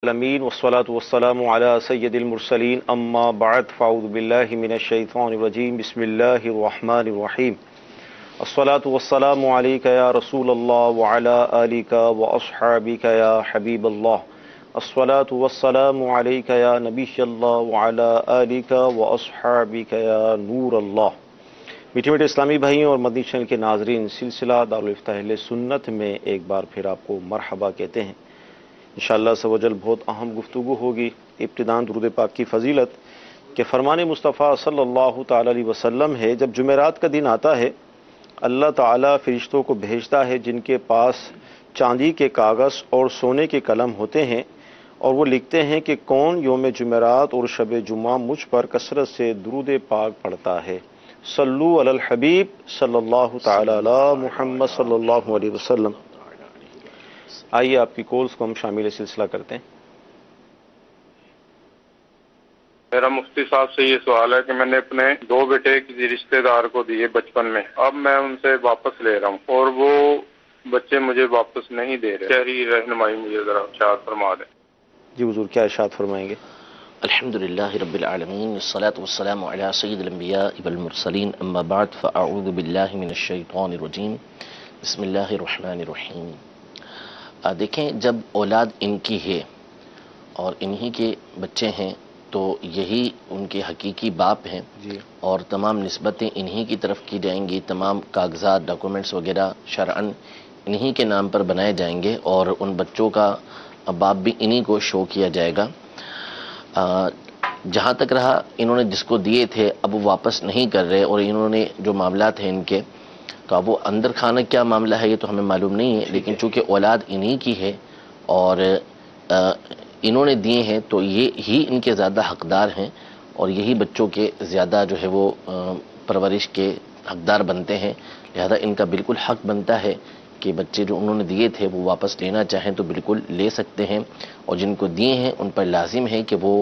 العالمین والصلاة والسلام علی سید المرسلین اما بعد فاعوذ باللہ من الشیطان الرجیم بسم اللہ الرحمن الرحیم الصلاة والسلام علیک یا رسول اللہ وعلی آلک واصحابک یا حبیب اللہ الصلاة والسلام علیک یا نبی اللہ وعلی آلک واصحابک یا نور اللہ۔ میٹھے میٹھے اسلامی بھائیوں اور مدنی چینل کے ناظرین، سلسلہ دارالفتہ اہل سنت میں ایک بار پھر آپ کو مرحبا کہتے ہیں۔ انشاءاللہ عز و جل بہت اہم گفتگو ہوگی۔ ابتداً درود پاک کی فضیلت کہ فرمان مصطفیٰ صلی اللہ تعالی علیہ وسلم ہے، جب جمعرات کا دن آتا ہے اللہ تعالیٰ فرشتوں کو بھیجتا ہے جن کے پاس چاندی کے کاغذ اور سونے کے قلم ہوتے ہیں، اور وہ لکھتے ہیں کہ کون یوم جمعرات اور شب جمعہ مجھ پر کثرت سے درود پاک پڑھتا ہے۔ صلو علی الحبیب صلی اللہ تعالی علی محمد صلی اللہ علیہ وسلم۔ آئیے آپ کی کالز کو ہم شامل سلسلہ کرتے ہیں۔ میرا مفتی صاحب سے یہ سوال ہے کہ میں نے اپنے دو بیٹے کسی رشتہ دار کو دیے بچپن میں، اب میں ان سے واپس لے رہا ہوں اور وہ بچے مجھے واپس نہیں دے رہے، شہری رہنمائی مجھے ذرا ارشاد فرما دیں۔ جی حضور، کیا ارشاد فرمائیں گے؟ الحمدللہ رب العالمین والصلاة والسلام علی سید الانبیاء والمرسلین اما بعد فاعوذ باللہ من الشیطان الرجیم بسم اللہ الرحمن الرحیم۔ دیکھیں، جب اولاد ان کی ہے اور انہی کے بچے ہیں تو یہی ان کے حقیقی باپ ہیں جی، اور اور تمام نسبتیں انہی کی طرف کی جائیں گی، تمام کاغذات ڈاکومنٹس وغیرہ شرعاً انہی کے نام پر بنائے جائیں گے اور ان بچوں کا باپ بھی انہی کو شو کیا جائے گا۔ جہاں تک رہا انہوں نے جس کو دیے تھے اب وہ واپس نہیں کر رہے، اور انہوں نے جو معاملات ہیں ان کے، تو اب وہ اندر کھانا کیا معاملہ ہے یہ تو ہمیں معلوم نہیں ہے، لیکن چونکہ اولاد انہی کی ہے اور انہوں نے دیے ہیں تو یہ ہی ان کے زیادہ حقدار ہیں، اور یہی بچوں کے زیادہ جو ہے وہ پرورش کے حقدار بنتے ہیں، لہذا ان کا بالکل حق بنتا ہے کہ بچے جو انہوں نے دیے تھے وہ واپس لینا چاہیں تو بالکل لے سکتے ہیں، اور جن کو دیے ہیں ان پر لازم ہے کہ وہ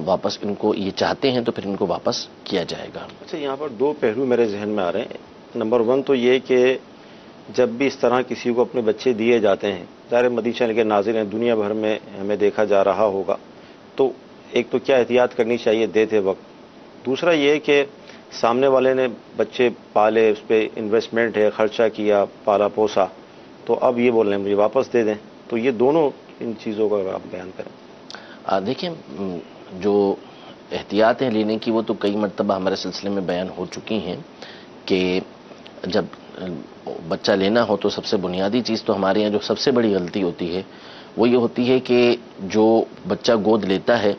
واپس ان کو یہ چاہتے ہیں تو پھر ان کو واپس کیا جائے گا۔ اچھا، یہاں پر دو پہلو میرے ذہن میں آ رہے ہیں۔ نمبر ون تو یہ کہ جب بھی اس طرح کسی کو اپنے بچے دیے جاتے ہیں، ظاہر مدنی چینل کے ناظرین دنیا بھر میں ہمیں دیکھا جا رہا ہوگا، تو ایک تو کیا احتیاط کرنی چاہیے دیتے وقت، دوسرا یہ کہ سامنے والے نے بچے پالے، اس پہ انویسٹمنٹ ہے، خرچہ کیا، پالا پوسا، تو اب یہ بول رہے ہیں مجھے واپس دے دیں، تو یہ دونوں ان چیزوں کا اگر آپ بیان کریں۔ دیکھیں، جو احتیاطیں لینے کی وہ تو کئی مرتبہ ہمارے سلسلے میں بیان ہو چکی ہیں کہ جب بچہ لینا ہو تو سب سے بنیادی چیز تو ہمارے یہاں جو سب سے بڑی غلطی ہوتی ہے وہ یہ ہوتی ہے کہ جو بچہ گود لیتا ہے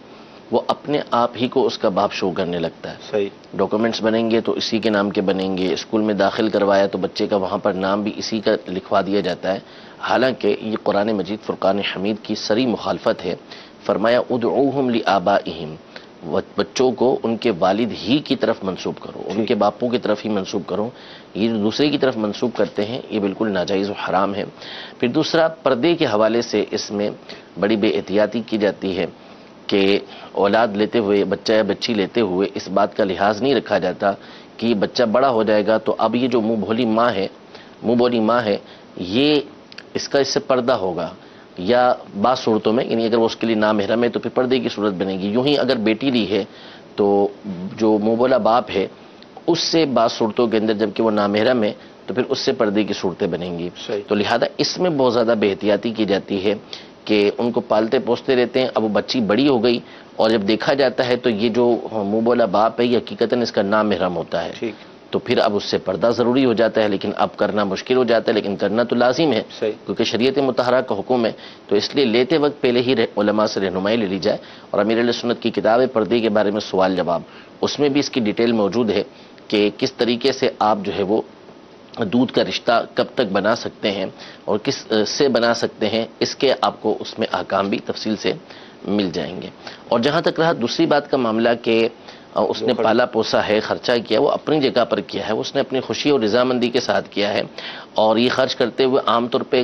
وہ اپنے آپ ہی کو اس کا باپ شو کرنے لگتا ہے۔ صحیح، ڈاکومنٹس بنیں گے تو اسی کے نام کے بنیں گے، اسکول میں داخل کروایا تو بچے کا وہاں پر نام بھی اسی کا لکھوا دیا جاتا ہے، حالانکہ یہ قرآن مجید فرقان حمید کی صریح مخالفت ہے۔ فرمایا ادعوہم لآبائہم، بچوں کو ان کے والد ہی کی طرف منسوب کرو، ان کے باپوں کی طرف ہی منسوب کرو۔ یہ جو دوسرے کی طرف منسوب کرتے ہیں یہ بالکل ناجائز و حرام ہے۔ پھر دوسرا، پردے کے حوالے سے اس میں بڑی بے احتیاطی کی جاتی ہے کہ اولاد لیتے ہوئے، بچہ یا بچی لیتے ہوئے اس بات کا لحاظ نہیں رکھا جاتا کہ یہ بچہ بڑا ہو جائے گا تو اب یہ جو منہ بولی ماں ہے یہ اس کا اس سے پردہ ہوگا، یا بعض صورتوں میں یعنی اگر وہ اس کے لیے نامحرم ہے تو پھر پردے کی صورت بنے گی۔ یوں ہی اگر بیٹی لی ہے تو جو منہ بولا باپ ہے اس سے بعض صورتوں کے اندر جبکہ وہ نامحرم ہے تو پھر اس سے پردے کی صورتیں بنیں گی۔ صحیح، تو لہذا اس میں بہت زیادہ بے احتیاطی کی جاتی ہے کہ ان کو پالتے پوستے رہتے ہیں، اب وہ بچی بڑی ہو گئی اور جب دیکھا جاتا ہے تو یہ جو منہ بولا باپ ہے یہ حقیقتاً اس کا نامحرم ہوتا ہے، ٹھیک، تو پھر اب اس سے پردہ ضروری ہو جاتا ہے، لیکن اب کرنا مشکل ہو جاتا ہے، لیکن کرنا تو لازم ہے صحیح، کیونکہ شریعت مطہرہ کا حکم ہے۔ تو اس لیے لیتے وقت پہلے ہی علماء سے رہنمائی لے لی جائے، اور امیر اہل سنت کی کتاب ہے پردے کے بارے میں سوال جواب، اس میں بھی اس کی ڈیٹیل موجود ہے کہ کس طریقے سے آپ جو ہے وہ دودھ کا رشتہ کب تک بنا سکتے ہیں اور کس سے بنا سکتے ہیں، اس کے آپ کو اس میں احکام بھی تفصیل سے مل جائیں گے۔ اور جہاں تک رہا دوسری بات کا معاملہ کہ اس نے پالا پوسا ہے، خرچہ کیا، وہ اپنی جگہ پر کیا ہے، اس نے اپنی خوشی اور رضامندی کے ساتھ کیا ہے، اور یہ خرچ کرتے ہوئے عام طور پہ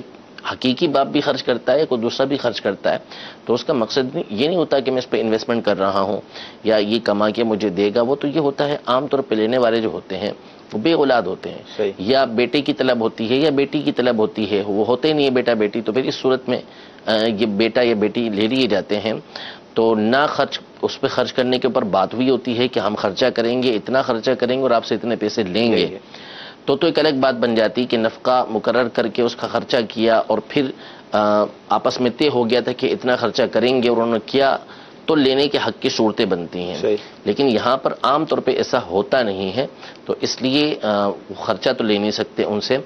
حقیقی باپ بھی خرچ کرتا ہے، کوئی دوسرا بھی خرچ کرتا ہے، تو اس کا مقصد یہ نہیں ہوتا کہ میں اس پہ انویسٹمنٹ کر رہا ہوں یا یہ کما کے مجھے دے گا، وہ تو یہ ہوتا ہے عام طور پہ لینے والے جو ہوتے ہیں وہ بے اولاد ہوتے ہیں. صحیح. یا بیٹے کی طلب ہوتی ہے یا بیٹی کی طلب ہوتی ہے, وہ ہوتے نہیں ہے بیٹا بیٹی, تو پھر اس صورت میں یہ بیٹا یا بیٹی لے لیے جاتے ہیں. تو نہ خرچ, اس پہ خرچ کرنے کے اوپر بات ہوئی ہوتی ہے کہ ہم خرچہ کریں گے, اتنا خرچہ کریں گے اور آپ سے اتنے پیسے لیں گے, تو ایک الگ بات بن جاتی کہ نفقہ مقرر کر کے اس کا خرچہ کیا اور پھر آپس میں طے ہو گیا تھا کہ اتنا خرچہ کریں گے اور انہوں نے کیا, تو لینے کے حق کی صورتیں بنتی ہیں. صحیح. لیکن یہاں پر عام طور پہ ایسا ہوتا نہیں ہے, تو اس لیے خرچہ تو لے نہیں سکتے ان سے.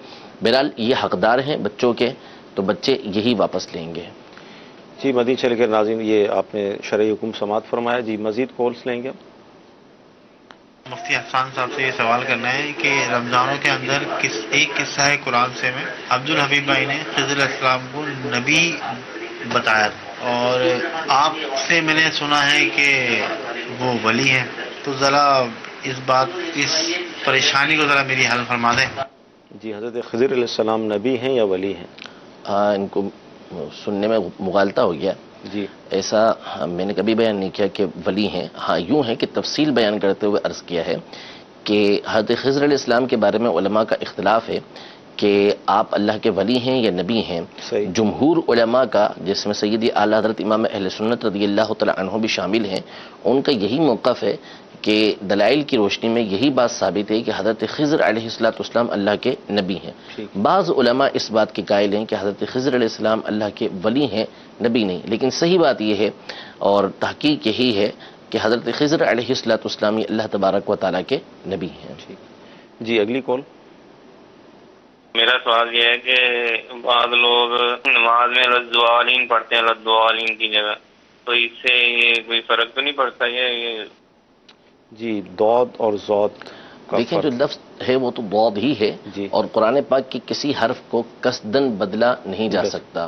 بہرحال یہ حقدار ہیں بچوں کے, تو بچے یہی واپس لیں گے. جی مدین چل کے ناظرین, یہ آپ نے شرعی حکم سماعت فرمایا. جی مزید کالس لیں گے ہم. مفتی حسان صاحب سے یہ سوال کرنا ہے کہ رمضانوں کے اندر ایک قصہ ہے قرآن سے میں, عبدالحبیب بھائی نے خضر علیہ السلام کو نبی بتایا, اور آپ سے میں نے سنا ہے کہ وہ ولی ہیں, تو ذرا اس پریشانی کو ذرا میری حل فرما دیں. جی حضرت خضر علیہ السلام نبی ہیں یا ولی ہیں؟ ان کو سننے میں مغالطہ ہو گیا. جی ایسا میں نے کبھی بیان نہیں کیا کہ ولی ہیں. ہاں یوں ہے کہ تفصیل بیان کرتے ہوئے عرض کیا ہے کہ حضرت خضر علیہ السلام کے بارے میں علماء کا اختلاف ہے کہ آپ اللہ کے ولی ہیں یا نبی ہیں. صحیح. جمہور علماء کا, جس میں سیدی اعلیٰ حضرت امام اہل سنت رضی اللہ تعالی عنہ بھی شامل ہیں, ان کا یہی موقف ہے کہ دلائل کی روشنی میں یہی بات ثابت ہے کہ حضرت خضر علیہ السلام اللہ کے نبی ہیں. بعض علماء اس بات کے قائل ہیں کہ حضرت خضر علیہ السلام اللہ کے ولی ہیں, نبی نہیں. لیکن صحیح بات یہ ہے اور تحقیق یہی ہے کہ حضرت خضر علیہ السلام اللہ تبارک و تعالیٰ کے نبی ہیں. جی اگلی کال. میرا سوال یہ ہے کہ بعض لوگ نماز میں لدوالین پڑھتے ہیں لدوالین کی جگہ, تو اس سے یہ کوئی فرق تو نہیں پڑتا؟ یہ جی دود اور زود کا دیکھیں فرق. جو لفظ ہے وہ تو دود ہی ہے, جی. اور قرآن پاک کی کسی حرف کو قصدن بدلا نہیں جا سکتا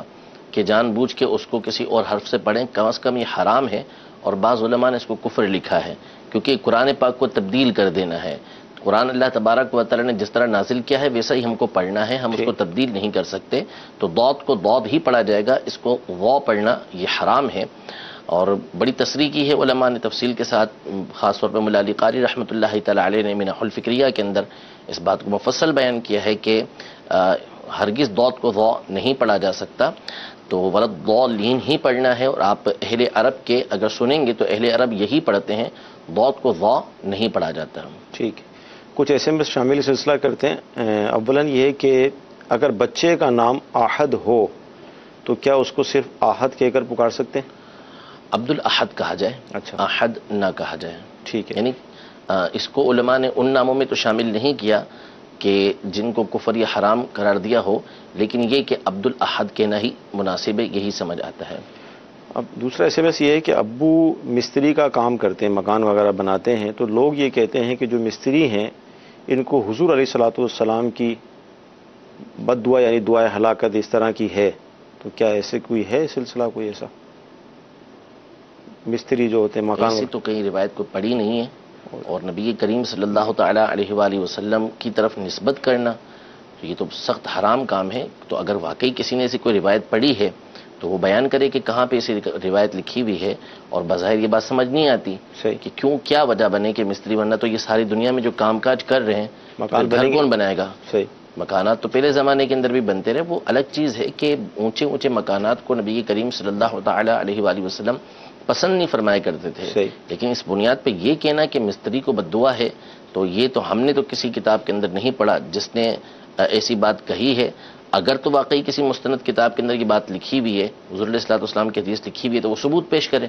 کہ جان بوجھ کے اس کو کسی اور حرف سے پڑھیں. کم از کم یہ حرام ہے, اور بعض علماء نے اس کو کفر لکھا ہے, کیونکہ قرآن پاک کو تبدیل کر دینا ہے. قرآن اللہ تبارک و تعالی نے جس طرح نازل کیا ہے ویسا ہی ہم کو پڑھنا ہے, ہم اس کو تبدیل نہیں کر سکتے. تو دود کو دود ہی پڑھا جائے گا, اس کو وہ پڑھنا یہ حرام ہے. اور بڑی تصریح کی ہے علماء نے تفصیل کے ساتھ, خاص طور پہ مولا علی قاری رحمۃ اللہ تعالی علیہ نے منح الفکریہ کے اندر اس بات کو مفصل بیان کیا ہے کہ ہرگز دود کو ضو نہیں پڑھا جا سکتا, تو ولد ضالین ہی پڑھنا ہے. اور آپ اہل عرب کے اگر سنیں گے تو اہل عرب یہی پڑھتے ہیں, دود کو ضو نہیں پڑھا جاتا. ٹھیک ہے, کچھ ایسے میں شامل سلسلہ کرتے ہیں. اولاً یہ ہے کہ اگر بچے کا نام آحد ہو تو کیا اس کو صرف آحد کہہ کر پکار سکتے ہیں؟ عبد الاحد کہا جائے, اچھا, احد نہ کہا جائے. ٹھیک ہے. یعنی اس کو علماء نے ان ناموں میں تو شامل نہیں کیا کہ جن کو کفر یا حرام قرار دیا ہو, لیکن یہ کہ عبد الاحد کہنا ہی مناسب ہے, یہی سمجھ آتا ہے. اب دوسرا ایس ایم ایس یہ ہے کہ ابو مستری کا کام کرتے ہیں, مکان وغیرہ بناتے ہیں, تو لوگ یہ کہتے ہیں کہ جو مستری ہیں ان کو حضور علیہ الصلوۃ والسلام کی بد دعا یعنی دعائے ہلاکت اس طرح کی ہے, تو کیا ایسے کوئی ہے سلسلہ, کوئی ایسا مستری جو ہوتے ہیں مکان؟ ایسی تو کہیں روایت کو پڑھی نہیں ہے, اور نبی کریم صلی اللہ تعالی علیہ وآلہ وسلم کی طرف نسبت کرنا یہ تو سخت حرام کام ہے. تو اگر واقعی کسی نے ایسی کوئی روایت پڑھی ہے تو وہ بیان کرے کہ کہاں پہ ایسی روایت لکھی ہوئی ہے. اور بظاہر یہ بات سمجھ نہیں آتی کہ کیوں کیا وجہ بنے کہ مستری بننا, تو یہ ساری دنیا میں جو کام کاج کر رہے ہیں مکان گھر کون بنائے گا؟ صحیح. مکانات تو پہلے زمانے کے اندر بھی بنتے رہے, وہ الگ چیز ہے کہ اونچے اونچے مکانات کو نبی کریم صلی اللہ تعالی علیہ وآلہ وسلم پسند نہیں فرمایا کرتے تھے. صحیح. لیکن اس بنیاد پہ یہ کہنا کہ مستری کو بد دعا ہے, تو یہ تو ہم نے تو کسی کتاب کے اندر نہیں پڑھا جس نے ایسی بات کہی ہے. اگر تو واقعی کسی مستند کتاب کے اندر یہ بات لکھی ہوئی ہے, حضور علیہ الصلوۃ والسلام کی حدیث لکھی ہوئی ہے, تو وہ ثبوت پیش کرے,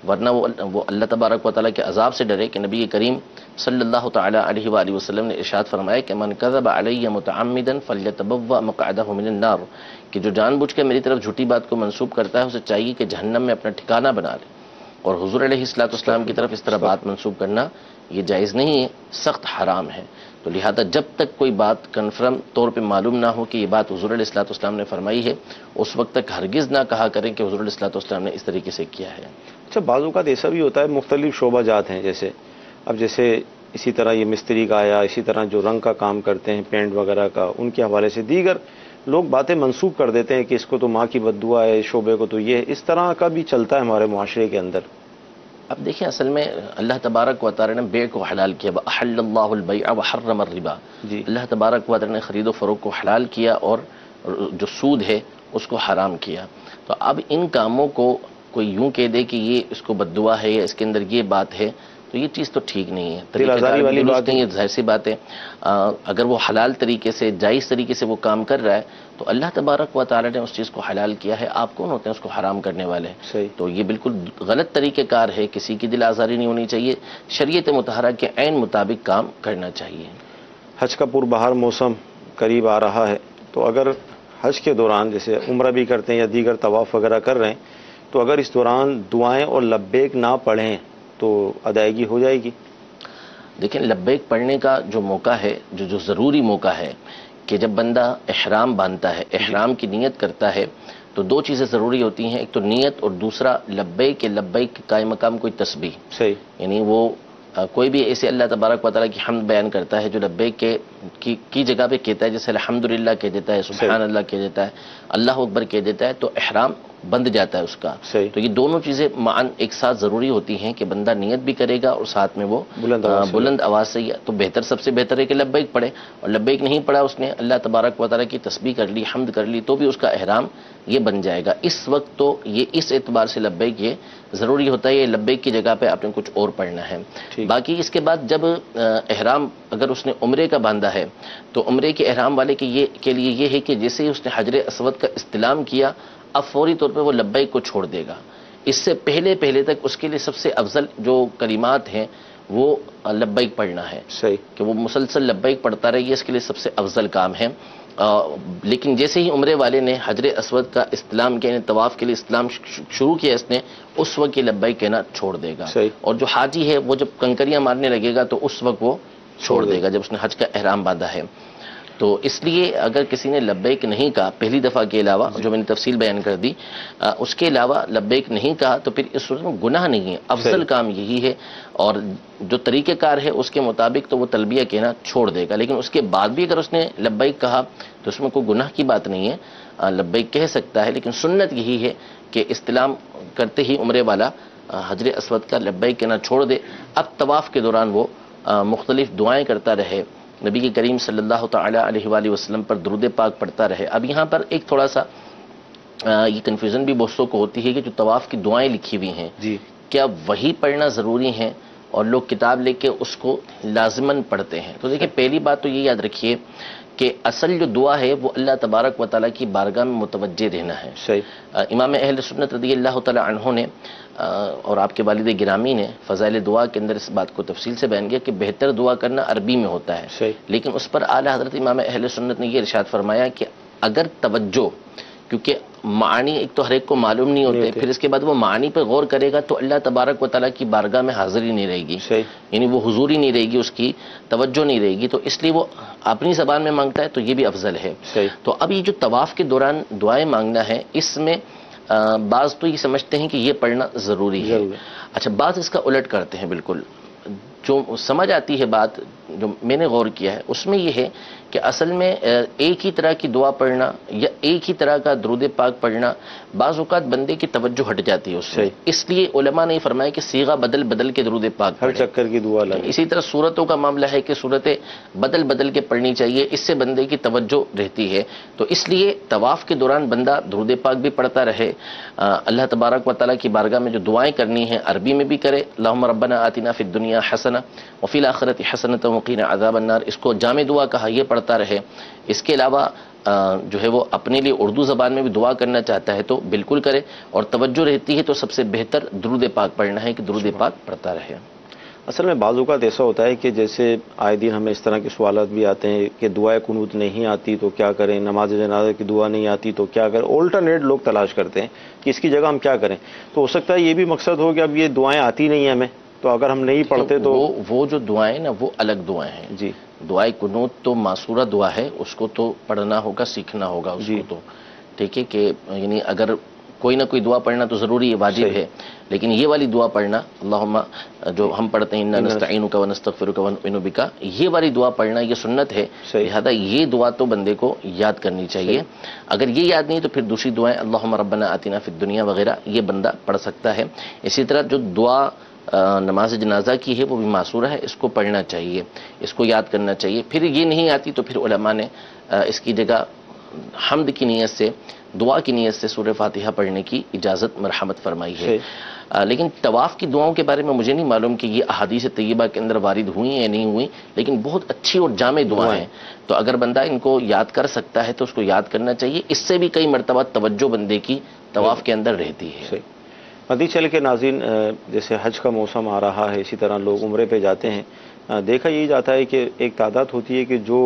ورنہ وہ اللہ تبارک و تعالیٰ کے عذاب سے ڈرے کہ نبی کریم صلی اللہ تعالی علیہ وآلہ وسلم نے ارشاد فرمایا کہ من کذب علی متعمدا فلیتبوأ مقعدہ من النار, کہ جو جان بوجھ کے میری طرف جھوٹی بات کو منسوب کرتا ہے اسے چاہیے کہ جہنم میں اپنا ٹھکانہ بنا لے. اور حضور علیہ الصلوۃ والسلام کی طرف اس طرح بات منسوب کرنا یہ جائز نہیں ہے, سخت حرام ہے. تو لہذا جب تک کوئی بات کنفرم طور پہ معلوم نہ ہو کہ یہ بات حضور علیہ الصلوۃ والسلام نے فرمائی ہے, اس وقت تک ہرگز نہ کہا کریں کہ حضور علیہ الصلوۃ والسلام نے اس طریقے سے کیا ہے. اچھا, بعض اوقات ایسا بھی ہوتا ہے مختلف شعبہ جات ہیں, جیسے اب جیسے اسی طرح یہ مستری کا آیا, اسی طرح جو رنگ کا کام کرتے ہیں پینٹ وغیرہ کا, ان کے حوالے سے دیگر لوگ باتیں منسوب کر دیتے ہیں کہ اس کو تو ماں کی بد دعا ہے, اس شعبے کو تو یہ, اس طرح کا بھی چلتا ہے ہمارے معاشرے کے اندر. اب دیکھیں اصل میں اللہ تبارک و تعالی نے بیع کو حلال کیا، وَأَحَلَّ اللَّهُ الْبَيْعَ وَحَرَّمَ الرِّبَا، جی اللہ تبارک و تعالی نے خرید و فروخت کو حلال کیا اور جو سود ہے اس کو حرام کیا. تو اب ان کاموں کو کوئی یوں کہہ دے کہ یہ اس کو بد دعا ہے یا اس کے اندر یہ بات ہے، تو یہ چیز تو ٹھیک نہیں ہے. دل آزاری والی بات ہے. یہ ظاہر سی بات ہے، اگر وہ حلال طریقے سے جائز طریقے سے وہ کام کر رہا ہے تو اللہ تبارک و تعالی نے اس چیز کو حلال کیا ہے، آپ کون ہوتے ہیں اس کو حرام کرنے والے؟ صحیح. تو یہ بالکل غلط طریقہ کار ہے، کسی کی دل آزاری نہیں ہونی چاہیے، شریعت مطہرہ کے عین مطابق کام کرنا چاہیے. حج کا پربہار موسم قریب آ رہا ہے، تو اگر حج کے دوران جیسے عمرہ بھی کرتے ہیں یا دیگر طواف وغیرہ کر رہے ہیں، تو اگر اس دوران دعائیں اور لبیک نہ پڑھیں تو ادائیگی ہو جائے گی؟ لیکن لبیک پڑھنے کا جو موقع ہے، جو ضروری موقع ہے کہ جب بندہ احرام باندھتا ہے، احرام کی نیت کرتا ہے، تو دو چیزیں ضروری ہوتی ہیں، ایک تو نیت اور دوسرا لبیک کے لبیک کے قائم مقام کوئی تسبیح. صحیح. یعنی وہ کوئی بھی ایسے اللہ تبارک و تعالیٰ کی حمد بیان کرتا ہے جو لبیک کی جگہ پہ کہتا ہے، جیسے الحمدللہ کہہ دیتا ہے، سبحان اللہ کہہ دیتا ہے، اللہ اکبر کہہ دیتا ہے، تو احرام بند جاتا ہے اس کا. صحیح. تو یہ دونوں چیزیں معاً ایک ساتھ ضروری ہوتی ہیں کہ بندہ نیت بھی کرے گا اور ساتھ میں وہ بلند آواز سے. تو بہتر، سب سے بہتر ہے کہ لبیک پڑھے، اور لبیک نہیں پڑھا اس نے، اللہ تبارک و تعالیٰ کی تسبیح کر لی، حمد کر لی، تو بھی اس کا احرام یہ بن جائے گا. اس وقت تو یہ اس اعتبار سے لبیک یہ ضروری ہوتا ہے، یہ لبیک کی جگہ پہ آپ نے کچھ اور پڑھنا ہے. باقی اس کے بعد جب احرام اگر اس نے عمرے کا باندھا ہے تو عمرے کے احرام والے کے لیے یہ ہے کہ جیسے ہی اس نے حجر اسود کا استلام کیا، اب فوری طور پہ وہ لبیک کو چھوڑ دے گا. اس سے پہلے تک اس کے لیے سب سے افضل جو کلمات ہیں وہ لبیک پڑھنا ہے. صحیح. کہ وہ مسلسل لبیک پڑھتا رہے، یہ اس کے لیے سب سے افضل کام ہے. لیکن جیسے ہی عمرے والے نے حجر اسود کا استلام کیا، یعنی طواف کے لیے استلام شروع کیا اس نے، اس وقت یہ لبیک کہنا چھوڑ دے گا. صحیح. اور جو حاجی ہے وہ جب کنکریاں مارنے لگے گا تو اس وقت وہ چھوڑ دے گا جب اس نے حج کا احرام باندھا ہے. تو اس لیے اگر کسی نے لبیک نہیں کہا پہلی دفعہ کے علاوہ، جو میں نے تفصیل بیان کر دی، اس کے علاوہ لبیک نہیں کہا تو پھر اس صورت میں گناہ نہیں ہے. افضل کام یہی ہے، اور جو طریقہ کار ہے اس کے مطابق تو وہ تلبیہ کہنا چھوڑ دے گا. لیکن اس کے بعد بھی اگر اس نے لبیک کہا تو اس میں کوئی گناہ کی بات نہیں ہے، لبیک کہہ سکتا ہے. لیکن سنت یہی ہے کہ استلام کرتے ہی عمرے والا حجر اسود کا لبیک کہنا چھوڑ دے. اب طواف کے دوران وہ مختلف دعائیں کرتا رہے، نبی کے کریم صلی اللہ تعالی علیہ وآلہ وسلم پر درود پاک پڑھتا رہے. اب یہاں پر ایک تھوڑا سا یہ کنفیوژن بھی بہت سو کو ہوتی ہے کہ جو طواف کی دعائیں لکھی ہوئی ہیں جی کیا وہی پڑھنا ضروری ہیں، اور لوگ کتاب لے کے اس کو لازماً پڑھتے ہیں. تو دیکھیں پہلی بات تو یہ یاد رکھیے کہ اصل جو دعا ہے وہ اللہ تبارک و تعالیٰ کی بارگاہ میں متوجہ رہنا ہے. صحیح. امام اہل سنت رضی اللہ تعالیٰ عنہ نے اور آپ کے والد گرامی نے فضائل دعا کے اندر اس بات کو تفصیل سے بیان کیا کہ بہتر دعا کرنا عربی میں ہوتا ہے. صحیح. لیکن اس پر اعلیٰ حضرت امام اہل سنت نے یہ ارشاد فرمایا کہ اگر توجہ، کیونکہ معانی ایک تو ہر ایک کو معلوم نہیں ہوتے، پھر اس کے بعد وہ معانی پہ غور کرے گا تو اللہ تبارک و تعالیٰ کی بارگاہ میں حاضری نہیں رہے گی. صحیح. یعنی وہ حضوری نہیں رہے گی، اس کی توجہ نہیں رہے گی، تو اس لیے وہ اپنی زبان میں مانگتا ہے تو یہ بھی افضل ہے. صحیح. تو اب یہ جو طواف کے دوران دعائیں مانگنا ہے، اس میں بعض تو یہ سمجھتے ہیں کہ یہ پڑھنا ضروری ہے. اچھا، بعض اس کا الٹ کرتے ہیں. بالکل جو سمجھ آتی ہے بات، جو میں نے غور کیا ہے اس میں یہ ہے کہ اصل میں ایک ہی طرح کی دعا پڑھنا یا ایک ہی طرح کا درود پاک پڑھنا بعض اوقات بندے کی توجہ ہٹ جاتی ہے اس سے. اس لیے علماء نے فرمایا کہ صیغہ بدل کے درود پاک ہر چکر کی دعا لگے. اسی طرح صورتوں کا معاملہ ہے کہ صورتیں بدل کے پڑھنی چاہیے، اس سے بندے کی توجہ رہتی ہے. تو اس لیے طواف کے دوران بندہ درود پاک بھی پڑھتا رہے، اللہ تبارک و تعالیٰ کی بارگاہ میں جو دعائیں کرنی ہیں عربی میں بھی کرے، اللہم ربنا آتنا فی الدنیا حسنہ وفی الآخرۃ حسنۃ وقنا عذاب النار، اس کو جامع دعا کہا، یہ پڑھتا رہے. اس کے علاوہ جو ہے وہ اپنے لیے اردو زبان میں بھی دعا کرنا چاہتا ہے تو بالکل کرے، اور توجہ رہتی ہے تو سب سے بہتر درود پاک پڑھنا ہے کہ درود پاک پڑھتا رہے. اصل میں بعض اوقات ایسا ہوتا ہے کہ جیسے آئے دن ہمیں اس طرح کے سوالات بھی آتے ہیں کہ دعائے قنوت نہیں آتی تو کیا کریں، نماز جنازہ کی دعا نہیں آتی تو کیا کریں، آلٹرنیٹ لوگ تلاش کرتے ہیں کہ اس کی جگہ ہم کیا کریں. تو ہو سکتا ہے یہ بھی مقصد ہو کہ اب یہ دعائیں آتی نہیں ہیں ہمیں، تو اگر ہم نہیں پڑھتے تو وہ جو دعائیں نا وہ الگ دعائیں ہیں. جی. دعائے قنوت تو معصورہ دعا ہے، اس کو تو پڑھنا ہوگا، سیکھنا ہوگا اس کو. تو ٹھیک ہے کہ یعنی اگر کوئی نہ کوئی دعا پڑھنا تو ضروری ہے، واجب ہے. لیکن یہ والی دعا پڑھنا، اللہم جو ہم پڑھتے ہیں انا نستعینک ونستغفرک ونؤمن بک، یہ والی دعا پڑھنا یہ سنت ہے. لہذا یہ دعا تو بندے کو یاد کرنی چاہیے. اگر یہ یاد نہیں تو پھر دوسری دعائیں اللہم ربنا آتنا فی الدنیا وغیرہ یہ بندہ پڑھ سکتا ہے. اسی طرح جو دعا نماز جنازہ کی ہے وہ بھی معصورہ ہے، اس کو پڑھنا چاہیے، اس کو یاد کرنا چاہیے۔ پھر یہ نہیں آتی تو پھر علماء نے اس کی جگہ حمد کی نیت سے، دعا کی نیت سے سورہ فاتحہ پڑھنے کی اجازت مرحمت فرمائی ہے۔ لیکن طواف کی دعاؤں کے بارے میں مجھے نہیں معلوم کہ یہ احادیث طیبہ کے اندر وارد ہوئی یا نہیں ہوئی، لیکن بہت اچھی اور جامع دعائیں ہیں، تو اگر بندہ ان کو یاد کر سکتا ہے تو اس کو یاد کرنا چاہیے۔ اس سے بھی کئی مرتبہ توجہ بندے کی طواف کے اندر رہتی ہے۔ مدنی چل کے ناظرین، جیسے حج کا موسم آ رہا ہے، اسی طرح لوگ عمرے پہ جاتے ہیں، دیکھا یہی جاتا ہے کہ ایک تعداد ہوتی ہے کہ جو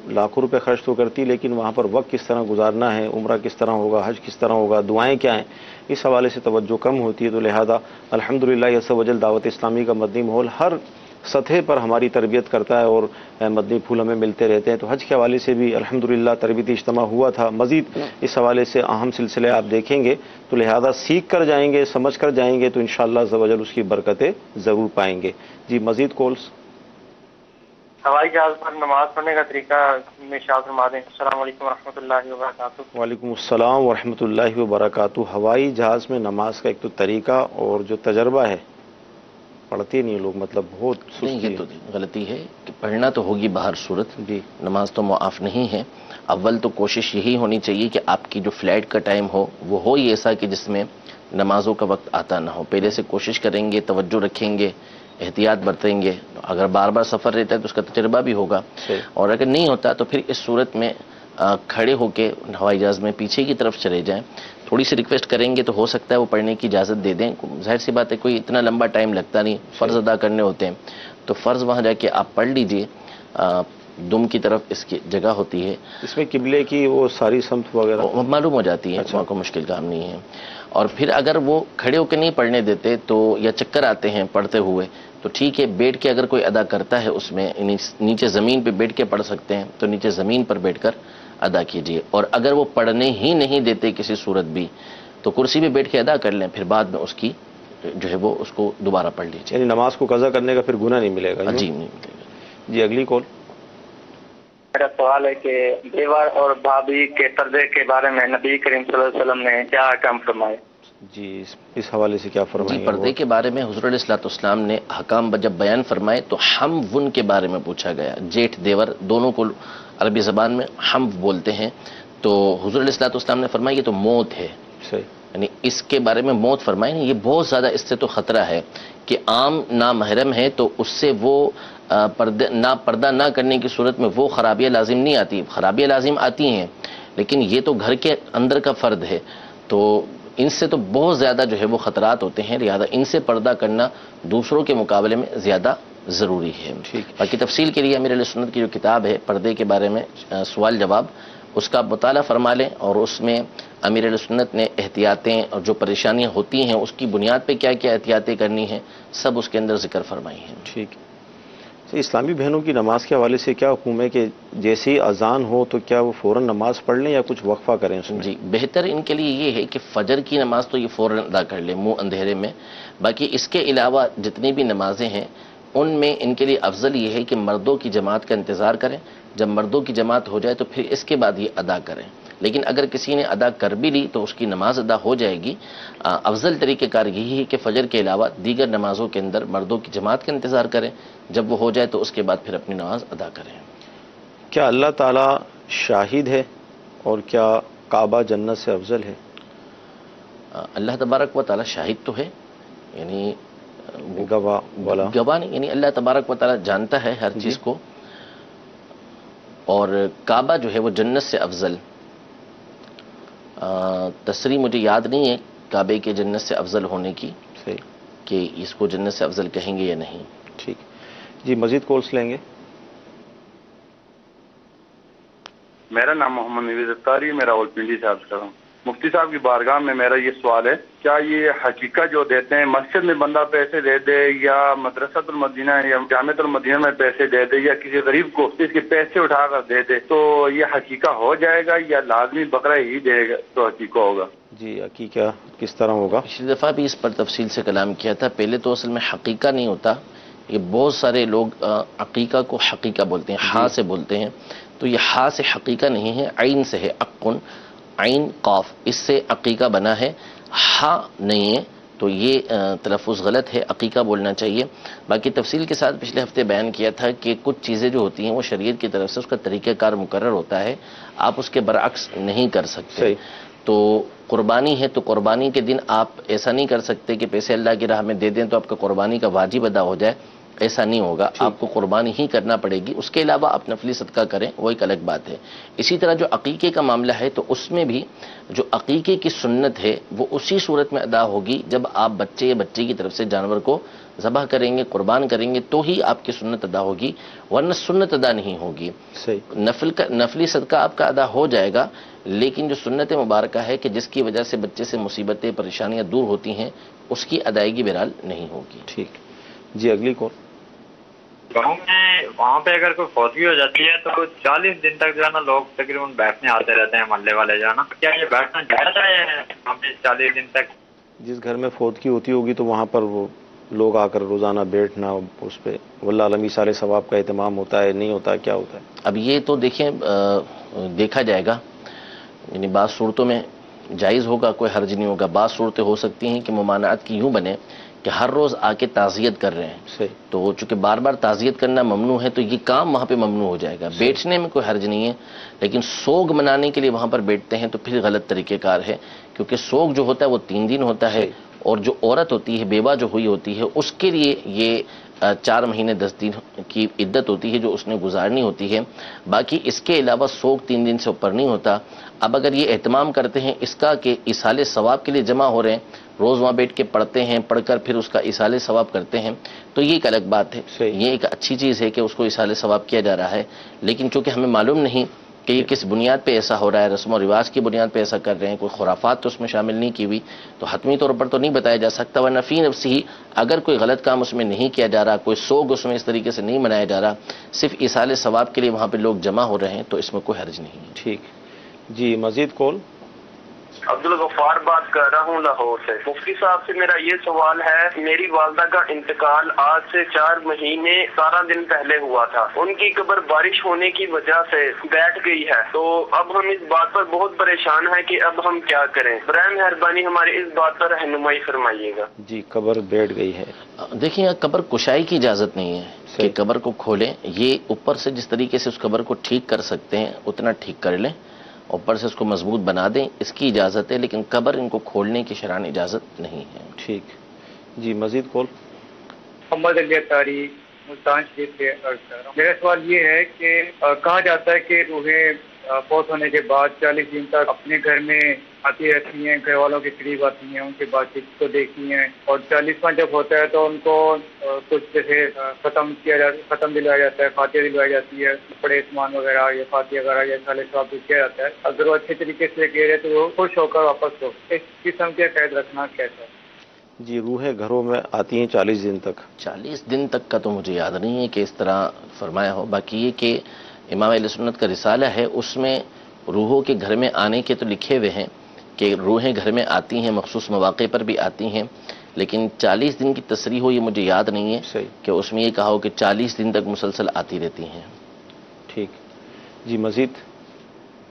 لاکھوں روپے خرچ تو کرتی، لیکن وہاں پر وقت کس طرح گزارنا ہے، عمرہ کس طرح ہوگا، حج کس طرح ہوگا، دعائیں کیا ہیں، اس حوالے سے توجہ کم ہوتی ہے۔ تو لہذا الحمدللہ عز و جل دعوت اسلامی کا مدنی ماحول ہر سطح پر ہماری تربیت کرتا ہے اور مدنی پھول ہمیں ملتے رہتے ہیں۔ تو حج کے حوالے سے بھی الحمدللہ تربیتی اجتماع ہوا تھا، مزید اس حوالے سے اہم سلسلے آپ دیکھیں گے، تو لہذا سیکھ کر جائیں گے، سمجھ کر جائیں گے تو انشاءاللہ عز و جل اس کی برکتیں ضرور پائیں گے۔ جی مزید کالز؟ ہوائی جہاز پر نماز پڑھنے کا طریقہ میں ارشاد فرما دیں۔ السلام علیکم ورحمۃ اللہ وبرکاتہ۔ وعلیکم السلام ورحمۃ اللہ وبرکاتہ۔ ہوائی جہاز میں نماز کا ایک تو طریقہ اور جو تجربہ ہے، پڑھتے نہیں لوگ، مطلب بہت نہیں، یہ تو غلطی ہے کہ پڑھنا تو ہوگی باہر صورت، جی نماز تو معاف نہیں ہے۔ اول تو کوشش یہی ہونی چاہیے کہ آپ کی جو فلائٹ کا ٹائم وہ ہو ہی ایسا کہ جس میں نمازوں کا وقت آتا نہ ہو۔ پہلے سے کوشش کریں گے، توجہ رکھیں گے، احتیاط برتیں گے۔ اگر بار بار سفر رہتا ہے تو اس کا تجربہ بھی ہوگا، اور اگر نہیں ہوتا تو پھر اس صورت میں کھڑے ہو کے ہوائی جہاز میں پیچھے کی طرف چلے جائیں۔ تھوڑی سی ریکویسٹ کریں گے تو ہو سکتا ہے وہ پڑھنے کی اجازت دے دیں۔ ظاہر سی بات ہے کوئی اتنا لمبا ٹائم لگتا نہیں، فرض ادا کرنے ہوتے ہیں تو فرض وہاں جا کے آپ پڑھ لیجئے۔ دم کی طرف اس کی جگہ ہوتی ہے، اس میں قبلے کی وہ ساری سمت وغیرہ معلوم ہو جاتی ہے، وہاں کو مشکل کام نہیں ہے۔ اور پھر اگر وہ کھڑے ہو کے نہیں پڑھنے دیتے تو یا چکر آتے ہیں پڑھتے ہوئے تو ٹھیک ہے، بیٹھ کے اگر کوئی ادا کرتا ہے اس میں نیچے زمین پہ بیٹھ کے پڑھ سکتے ہیں تو نیچے زمین پر بیٹھ کر ادا کیجیے۔ اور اگر وہ پڑھنے ہی نہیں دیتے کسی صورت بھی تو کرسی پہ بیٹھ کے ادا کر لیں، پھر بعد میں اس کی جو ہے وہ اس کو دوبارہ پڑھ لیجیے۔ یعنی نماز کو قضا کرنے کا پھر گناہ نہیں ملے گا؟ جی نہیں ملے گا۔ جی اگلی کال۔ میرا سوال ہے کہ بیوہ اور بھابھی کے پردے کے بارے میں نبی کریم صلی اللہ علیہ وسلم نے کیا احکام فرمائے؟ جی اس حوالے سے کیا فرمائیں؟ جی پردے کے بارے میں حضور علیہ الصلوۃ والسلام نے حکام جب بیان فرمائے تو ہم ون کے بارے میں پوچھا گیا۔ جیٹھ دیور دونوں کو عربی زبان میں ہم بولتے ہیں، تو حضور علیہ الصلوۃ والسلام نے فرمایا یہ تو موت ہے، صحیح، یعنی اس کے بارے میں موت فرمائے نہیں۔ یہ بہت زیادہ اس سے تو خطرہ ہے کہ عام نامحرم ہے تو اس سے وہ پردہ نہ کرنے کی صورت میں وہ خرابیاں لازم نہیں آتی، خرابیاں لازم آتی ہیں لیکن یہ تو گھر کے اندر کا فرد ہے، تو ان سے تو بہت زیادہ جو ہے وہ خطرات ہوتے ہیں، لہذا ان سے پردہ کرنا دوسروں کے مقابلے میں زیادہ ضروری ہے۔ باقی تفصیل کے لیے امیر اہل سنت کی جو کتاب ہے پردے کے بارے میں سوال جواب، اس کا مطالعہ فرما لیں، اور اس میں امیر اہل سنت نے احتیاطیں اور جو پریشانیاں ہوتی ہیں اس کی بنیاد پہ کیا کیا احتیاطیں کرنی ہیں سب اس کے اندر ذکر فرمائی ہیں۔ ٹھیک ہے۔ اسلامی بہنوں کی نماز کے حوالے سے کیا حکم ہے کہ جیسے ہی اذان ہو تو کیا وہ فوراً نماز پڑھ لیں یا کچھ وقفہ کریں اس میں؟ جی بہتر ان کے لیے یہ ہے کہ فجر کی نماز تو یہ فوراً ادا کر لیں منہ اندھیرے میں، باقی اس کے علاوہ جتنی بھی نمازیں ہیں ان میں ان کے لیے افضل یہ ہے کہ مردوں کی جماعت کا انتظار کریں، جب مردوں کی جماعت ہو جائے تو پھر اس کے بعد یہ ادا کریں۔ لیکن اگر کسی نے ادا کر بھی لی تو اس کی نماز ادا ہو جائے گی۔ افضل طریقہ کار یہی ہے کہ فجر کے علاوہ دیگر نمازوں کے اندر مردوں کی جماعت کا انتظار کریں، جب وہ ہو جائے تو اس کے بعد پھر اپنی نماز ادا کریں۔ کیا اللہ تعالیٰ شاہد ہے اور کیا کعبہ جنت سے افضل ہے؟ اللہ تبارک و تعالیٰ شاہد تو ہے، یعنی گواہ والا، گواہ نہیں، یعنی اللہ تبارک و تعالیٰ جانتا ہے ہر چیز کو، اور کعبہ جو ہے وہ جنت سے افضل، تصریح مجھے یاد نہیں ہے کعبے کے جنت سے افضل ہونے کی، صحیح، کہ اس کو جنت سے افضل کہیں گے یا نہیں۔ ٹھیک جی مزید کالس لیں گے۔ میرا نام محمد نوید اختاری، میں راولپنڈی سے عرض کر رہا ہوں۔ مفتی صاحب کی بارگاہ میں میرا یہ سوال ہے، کیا یہ حقیقہ جو دیتے ہیں مسجد میں بندہ پیسے دے دے یا مدرسۃ المدینہ یا جامعۃ المدینہ میں پیسے دے دے یا کسی غریب کو اس کے پیسے اٹھا کر دے دے تو یہ حقیقہ ہو جائے گا یا لازمی بقرہ ہی دے گا تو حقیقہ ہوگا؟ جی عقیقہ کس طرح ہوگا؟ پچھلی دفعہ بھی اس پر تفصیل سے کلام کیا تھا۔ پہلے تو اصل میں حقیقہ نہیں ہوتا، یہ بہت سارے لوگ عقیقہ کو حقیقہ بولتے ہیں، ہاں سے بولتے ہیں، تو یہ ہاں سے حقیقہ نہیں ہے، عین سے ہے، عقن عین قاف، اس سے عقیقہ بنا ہے، ہاں نہیں ہے، تو یہ تلفظ غلط ہے، عقیقہ بولنا چاہیے۔ باقی تفصیل کے ساتھ پچھلے ہفتے بیان کیا تھا کہ کچھ چیزیں جو ہوتی ہیں وہ شریعت کی طرف سے اس کا طریقہ کار مقرر ہوتا ہے، آپ اس کے برعکس نہیں کر سکتے۔ تو قربانی ہے تو قربانی کے دن آپ ایسا نہیں کر سکتے کہ پیسے اللہ کی راہ میں دے دیں تو آپ کا قربانی کا واجب ادا ہو جائے، ایسا نہیں ہوگا، آپ کو قربانی ہی کرنا پڑے گی۔ اس کے علاوہ آپ نفلی صدقہ کریں، وہ ایک الگ بات ہے۔ اسی طرح جو عقیقے کا معاملہ ہے تو اس میں بھی جو عقیقے کی سنت ہے وہ اسی صورت میں ادا ہوگی جب آپ بچے یا بچی کی طرف سے جانور کو ذبح کریں گے، قربان کریں گے، تو ہی آپ کی سنت ادا ہوگی، ورنہ سنت ادا نہیں ہوگی۔ نفلی صدقہ آپ کا ادا ہو جائے گا، لیکن جو سنت مبارکہ ہے کہ جس کی وجہ سے بچے سے مصیبتیں پریشانیاں دور ہوتی ہیں، اس کی ادائیگی بہرحال نہیں ہوگی۔ ٹھیک جی، اگلی کال۔ گاؤں میں وہاں پہ اگر کوئی فوتگی ہو جاتی ہے تو 40 دن تک جو ہے نا لوگ تقریباً بیٹھنے آتے رہتے ہیں، محلے والے جو ہے نا، کیا یہ بیٹھنا جائز ہے وہاں پہ 40 دن تک؟ جس گھر میں فوتگی ہوتی ہوگی تو وہاں پر وہ لوگ آ کر روزانہ بیٹھنا، اس پہ واللہ عالم ایصال ثواب کا اہتمام ہوتا ہے، نہیں ہوتا ہے، کیا ہوتا ہے؟ اب یہ تو دیکھیں دیکھا جائے گا، یعنی بعض صورتوں میں جائز ہوگا، کوئی حرج نہیں ہوگا۔ بعض صورتیں ہو سکتی ہیں کہ ممانعت کی یوں بنے کہ ہر روز آ کے تعزیت کر رہے ہیں، تو چونکہ بار بار تعزیت کرنا ممنوع ہے تو یہ کام وہاں پہ ممنوع ہو جائے گا۔ بیٹھنے میں کوئی حرج نہیں ہے، لیکن سوگ منانے کے لیے وہاں پر بیٹھتے ہیں تو پھر غلط طریقہ کار ہے، کیونکہ سوگ جو ہوتا ہے وہ 3 دن ہوتا ہے، اور جو عورت ہوتی ہے، بیوہ جو ہوئی ہوتی ہے، اس کے لیے یہ 4 مہینے 10 دن کی عدت ہوتی ہے جو اس نے گزارنی ہوتی ہے۔ باقی اس کے علاوہ سوگ 3 دن سے اوپر نہیں ہوتا۔ اب اگر یہ اہتمام کرتے ہیں اس کا کہ ایصال ثواب کے لیے جمع ہو رہے ہیں، روز وہاں بیٹھ کے پڑھتے ہیں، پڑھ کر پھر اس کا ایصال ثواب کرتے ہیں، تو یہ ایک الگ بات ہے، یہ ایک اچھی چیز ہے کہ اس کو ایصال ثواب کیا جا رہا ہے۔ لیکن چونکہ ہمیں معلوم نہیں کہ یہ کس بنیاد پہ ایسا ہو رہا ہے، رسم و رواج کی بنیاد پہ ایسا کر رہے ہیں، کوئی خرافات تو اس میں شامل نہیں کی ہوئی، تو حتمی طور پر تو نہیں بتایا جا سکتا، ورنہ فی نفسی ہی اگر کوئی غلط کام اس میں نہیں کیا جا رہا، کوئی سوگ اس میں اس طریقے سے نہیں منایا جا رہا، صرف ایصال ثواب کے لیے وہاں پہ لوگ جمع ہو رہے ہیں، تو اس میں کوئی حرج نہیں ہے۔ ٹھیک جی، مزید کال۔ عبدالغفار بات کر رہا ہوں لاہور سے۔ مفتی صاحب سے میرا یہ سوال ہے، میری والدہ کا انتقال آج سے 4 مہینے 17 دن پہلے ہوا تھا، ان کی قبر بارش ہونے کی وجہ سے بیٹھ گئی ہے، تو اب ہم اس بات پر بہت پریشان ہیں کہ اب ہم کیا کریں، برائے مہربانی ہماری اس بات پر رہنمائی فرمائیے گا۔ جی، قبر بیٹھ گئی ہے۔ دیکھیں، قبر کشائی کی اجازت نہیں ہے کہ قبر کو کھولیں، یہ اوپر سے جس طریقے سے اس قبر کو ٹھیک کر سکتے ہیں اتنا ٹھیک کر لیں، اوپر سے اس کو مضبوط بنا دیں، اس کی اجازت ہے، لیکن قبر ان کو کھولنے کی شرعاً اجازت نہیں ہے۔ ٹھیک جی، مزید کال۔ محمد علی اتاری ملتان شریف سے عرض کر رہا ہوں۔ میرا سوال یہ ہے کہ کہا جاتا ہے کہ روحیں فوت ہونے کے بعد 40 دن تک اپنے گھر میں آتی رہتی ہیں، گھر والوں کے قریب آتی ہیں، ان کی بات چیت کو دیکھتی ہیں، اور 40واں جب ہوتا ہے تو ان کو کچھ جیسے ختم دلوایا جاتا ہے، فاتحہ دلوائی جاتی ہے، بڑے سامان وغیرہ یا فاتحہ وغیرہ یا سال ثواب بھی کیا جاتا ہے۔ اگر وہ اچھے طریقے سے کہہ رہے تو وہ خوش ہو کر واپس ہو، اس قسم کے قید رکھنا کیسا ہے؟ جی، روحیں گھروں میں آتی ہیں 40 دن تک۔ 40 دن تک کا تو مجھے یاد نہیں ہے کہ اس طرح فرمایا ہو، باقی یہ کہ امام اہل سنت کا رسالہ ہے، اس میں روحوں کے گھر میں آنے کے تو لکھے ہوئے ہیں کہ روحیں گھر میں آتی ہیں، مخصوص مواقع پر بھی آتی ہیں، لیکن 40 دن کی تصریح ہو یہ مجھے یاد نہیں ہے کہ اس میں یہ کہا ہو کہ 40 دن تک مسلسل آتی رہتی ہیں۔ ٹھیک جی، مزید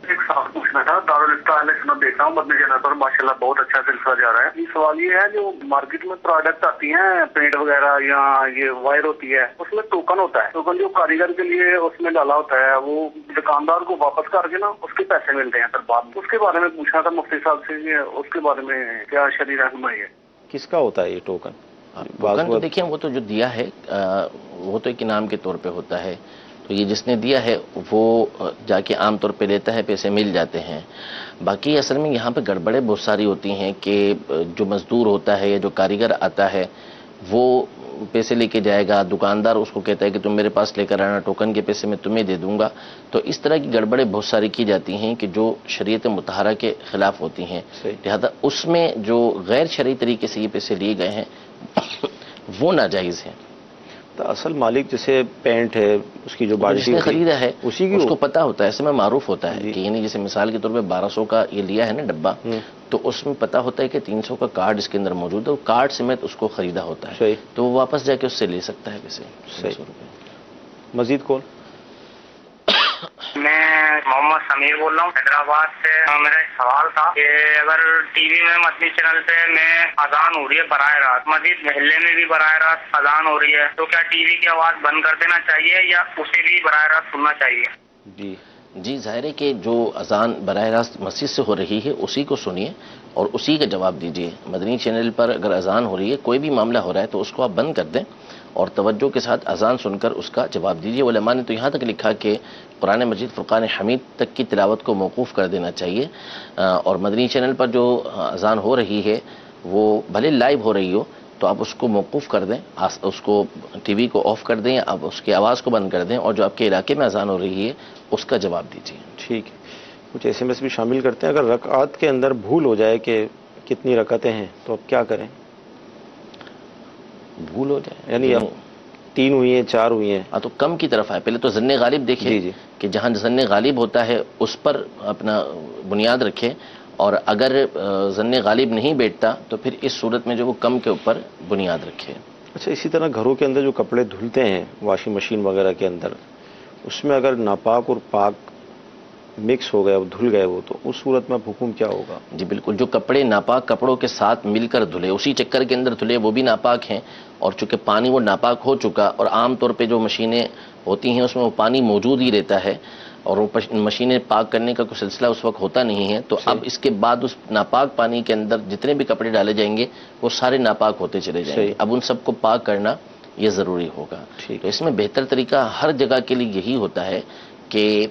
ایک سوال پوچھنا تھا، دارالفتہ میں دیکھ رہا ہوں مدنی چینل پر ماشاء اللہ بہت اچھا سلسلہ جا رہا ہے۔ یہ سوال یہ ہے، جو مارکیٹ میں پروڈکٹ آتی ہیں پینٹ وغیرہ یا یہ وائر ہوتی ہے، اس میں ٹوکن ہوتا ہے، ٹوکن جو کاریگر کے لیے اس میں ڈالا ہوتا ہے وہ دکاندار کو واپس کر کے نا اس کے پیسے ملتے ہیں پھر بعد میں، اس کے بارے میں پوچھنا تھا مفتی صاحب سے، اس کے بارے میں کیا شرعی رہنمائی ہے؟ کس کا ہوتا ہے یہ ٹوکن؟ ٹوکن تو دیکھیں وہ تو جو دیا ہے وہ تو ایک انعام کے طور پہ ہوتا ہے، تو یہ جس نے دیا ہے وہ جا کے عام طور پہ لیتا ہے، پیسے مل جاتے ہیں۔ باقی اصل میں یہاں پہ گڑبڑیں بہت ساری ہوتی ہیں کہ جو مزدور ہوتا ہے یا جو کاریگر آتا ہے وہ پیسے لے کے جائے گا، دکاندار اس کو کہتا ہے کہ تم میرے پاس لے کر آنا، ٹوکن کے پیسے میں تمہیں دے دوں گا، تو اس طرح کی گڑبڑیں بہت ساری کی جاتی ہیں کہ جو شریعت مطہرہ کے خلاف ہوتی ہیں، لہذا اس میں جو غیر شرعی طریقے سے یہ پیسے لیے گئے ہیں وہ ناجائز ہیں۔ تو اصل مالک جیسے پینٹ ہے اس کی جو جس نے خریدا ہے اسی کی اس کو پتا ہوتا ہے، ایسے میں معروف ہوتا ہے کہ یعنی جیسے مثال کے طور پہ 1200 کا یہ لیا ہے نا ڈبہ، تو اس میں پتا ہوتا ہے کہ 300 کا کارڈ اس کے اندر موجود ہے، وہ کارڈ سمیت اس کو خریدا ہوتا ہے، تو وہ واپس جا کے اس سے لے سکتا ہے پیسے۔ صحیح۔ مزید کون؟ میں محمد سمیر بول رہا ہوں حیدرآباد سے. میرا ایک سوال تھا کہ اگر ٹی وی میں مدنی چینل پہ میں اذان ہو رہی ہے براہ راست، مزید محلے میں بھی براہ راست اذان ہو رہی ہے، تو کیا ٹی وی کی آواز بند کر دینا چاہیے یا اسے بھی براہ راست سننا چاہیے؟ جی ظاہر ہے کہ جو اذان براہ راست مسجد سے ہو رہی ہے اسی کو سنیے اور اسی کا جواب دیجیے. مدنی چینل پر اگر اذان ہو رہی ہے، کوئی بھی معاملہ ہو رہا ہے، تو اس کو آپ بند کر دیں اور توجہ کے ساتھ اذان سن کر اس کا جواب دیجیے. علماء نے تو یہاں تک لکھا کہ قرآن مجید فرقان حمید تک کی تلاوت کو موقوف کر دینا چاہیے. اور مدنی چینل پر جو اذان ہو رہی ہے وہ بھلے لائیو ہو رہی ہو تو آپ اس کو موقوف کر دیں، اس کو ٹی وی کو آف کر دیں، آپ اس کی آواز کو بند کر دیں اور جو آپ کے علاقے میں اذان ہو رہی ہے اس کا جواب دیجیے. ٹھیک ہے. کچھ ایس ایم ایس بھی شامل کرتے ہیں. اگر رکعات کے اندر بھول ہو جائے کہ کتنی رکعتیں ہیں تو اب کیا کریں؟ بھول ہو جائے یعنی اب 3 ہوئی ہیں 4 ہوئی ہیں تو کم کی طرف آئے. پہلے تو ظن غالب دیکھیں کہ جہاں ظن غالب ہوتا ہے اس پر اپنا بنیاد رکھے، اور اگر ظن غالب نہیں بیٹھتا تو پھر اس صورت میں جو وہ کم کے اوپر بنیاد رکھے. اچھا، اسی طرح گھروں کے اندر جو کپڑے دھلتے ہیں واشنگ مشین وغیرہ کے اندر، اس میں اگر ناپاک اور پاک مکس ہو گیا، دھل گئے وہ، تو اس صورت میں حکم کیا ہوگا؟ جی بالکل، جو کپڑے ناپاک کپڑوں کے ساتھ مل کر دھلے، اسی چکر کے اندر دھلے، وہ بھی ناپاک ہیں. اور چونکہ پانی وہ ناپاک ہو چکا، اور عام طور پہ جو مشینیں ہوتی ہیں اس میں وہ پانی موجود ہی رہتا ہے اور وہ مشینیں پاک کرنے کا کوئی سلسلہ اس وقت ہوتا نہیں ہے، تو اب اس کے بعد اس ناپاک پانی کے اندر جتنے بھی کپڑے ڈالے جائیں گے وہ سارے ناپاک ہوتے چلے جائیں گے. اب ان سب کو پاک کرنا یہ ضروری ہوگا. تو اس میں بہتر طریقہ ہر جگہ کے لیے یہی ہوتا ہے کہ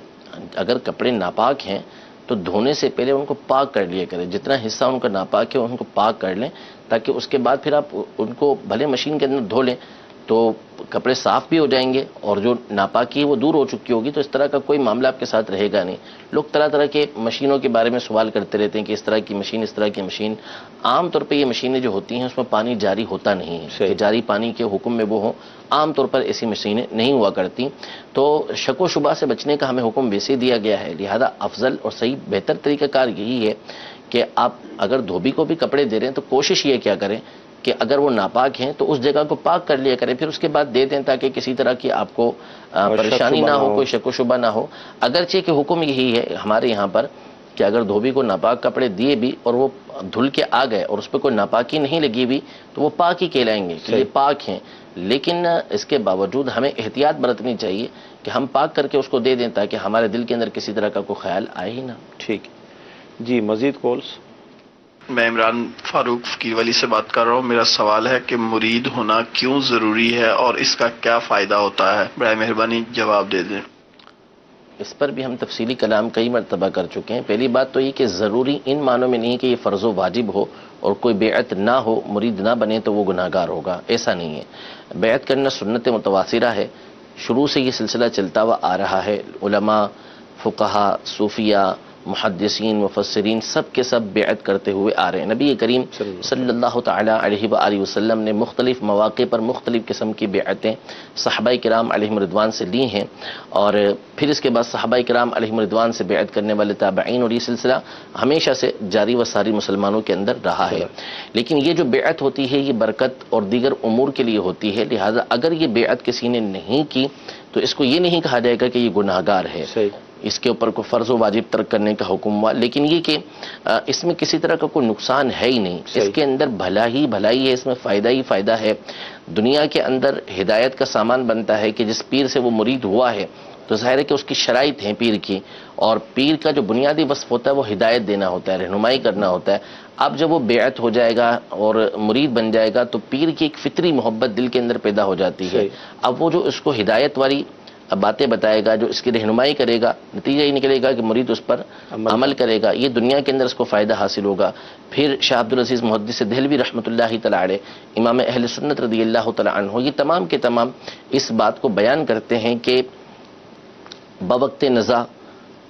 اگر کپڑے ناپاک ہیں تو دھونے سے پہلے ان کو پاک کر لیا کریں. جتنا حصہ ان کا ناپاک ہے ان کو پاک کر لیں، تاکہ اس کے بعد پھر آپ ان کو بھلے مشین کے اندر دھو لیں تو کپڑے صاف بھی ہو جائیں گے اور جو ناپاکی ہے وہ دور ہو چکی ہوگی. تو اس طرح کا کوئی معاملہ آپ کے ساتھ رہے گا نہیں. لوگ طرح طرح کے مشینوں کے بارے میں سوال کرتے رہتے ہیں کہ اس طرح کی مشین، اس طرح کی مشین. عام طور پہ یہ مشینیں جو ہوتی ہیں اس میں پانی جاری ہوتا نہیں ہے، کہ جاری پانی کے حکم میں وہ ہوں. عام طور پر ایسی مشینیں نہیں ہوا کرتی. تو شک و شبہ سے بچنے کا ہمیں حکم ویسے دیا گیا ہے. لہذا افضل اور صحیح بہتر طریقہ کار یہی ہے کہ آپ اگر دھوبی کو بھی کپڑے دے رہے ہیں تو کوشش یہ کیا کریں کہ اگر وہ ناپاک ہیں تو اس جگہ کو پاک کر لیا کریں، پھر اس کے بعد دے دیں تاکہ کسی طرح کی آپ کو پریشانی نہ ہو، کوئی شک و شبہ نہ ہو. اگرچہ کہ حکم یہی ہے ہمارے یہاں پر کہ اگر دھوبی کو ناپاک کپڑے دیے بھی اور وہ دھل کے آ گئے اور اس پہ کوئی ناپاکی نہیں لگی بھی تو وہ پاک ہی کہلائیں گے کہ یہ پاک ہیں. لیکن اس کے باوجود ہمیں احتیاط برتنی چاہیے کہ ہم پاک کر کے اس کو دے دیں تاکہ ہمارے دل کے اندر کسی طرح کا کوئی خیال آئے ہی نہ. ٹھیک جی، مزید کالز. میں عمران فاروق فقیر ولی سے بات کر رہا ہوں. میرا سوال ہے کہ مرید ہونا کیوں ضروری ہے اور اس کا کیا فائدہ ہوتا ہے؟ برائے مہربانی جواب دے دیں. اس پر بھی ہم تفصیلی کلام کئی مرتبہ کر چکے ہیں. پہلی بات تو یہ کہ ضروری ان معنوں میں نہیں کہ یہ فرض و واجب ہو اور کوئی بیعت نہ ہو، مرید نہ بنے تو وہ گناہ گار ہوگا، ایسا نہیں ہے. بیعت کرنا سنت متواترہ ہے، شروع سے یہ سلسلہ چلتا ہوا آ رہا ہے. علماء، فقہا، صوفیہ، محدثین، مفسرین سب کے سب بیعت کرتے ہوئے آ رہے ہیں. نبی کریم صلی اللہ تعالی علیہ وآلہ وسلم نے مختلف مواقع پر مختلف قسم کی بیعتیں صحابہ کرام علیہم رضوان سے لی ہیں، اور پھر اس کے بعد صحابہ کرام علیہم رضوان سے بیعت کرنے والے تابعین، اور یہ سلسلہ ہمیشہ سے جاری و ساری مسلمانوں کے اندر رہا ہے. لیکن یہ جو بیعت ہوتی ہے یہ برکت اور دیگر امور کے لیے ہوتی ہے. لہذا اگر یہ بیعت کسی نے نہیں کی تو اس کو یہ نہیں کہا جائے گا کہ یہ گناہ گار ہے، اس کے اوپر کوئی فرض و واجب ترک کرنے کا حکم ہوا. لیکن یہ کہ اس میں کسی طرح کا کوئی نقصان ہے ہی نہیں، اس کے اندر بھلائی ہے، اس میں فائدہ ہی فائدہ ہے. دنیا کے اندر ہدایت کا سامان بنتا ہے کہ جس پیر سے وہ مرید ہوا ہے تو ظاہر ہے کہ اس کی شرائط ہیں پیر کی، اور پیر کا جو بنیادی وصف ہوتا ہے وہ ہدایت دینا ہوتا ہے، رہنمائی کرنا ہوتا ہے. اب جب وہ بیعت ہو جائے گا اور مرید بن جائے گا تو پیر کی ایک فطری محبت دل کے اندر پیدا ہو جاتی ہے. اب وہ جو اس کو ہدایت والی باتیں بتائے گا، جو اس کی رہنمائی کرے گا، نتیجہ یہ نکلے گا کہ مرید اس پر عمل کرے گا. یہ دنیا کے اندر اس کو فائدہ حاصل ہوگا. پھر شاہ عبدالعزیز محدث دہلوی رحمۃ اللہ تعالی علیہ، امام اہل سنت رضی اللہ تعالی عنہ، یہ تمام کے تمام اس بات کو بیان کرتے ہیں کہ بوقت نزا،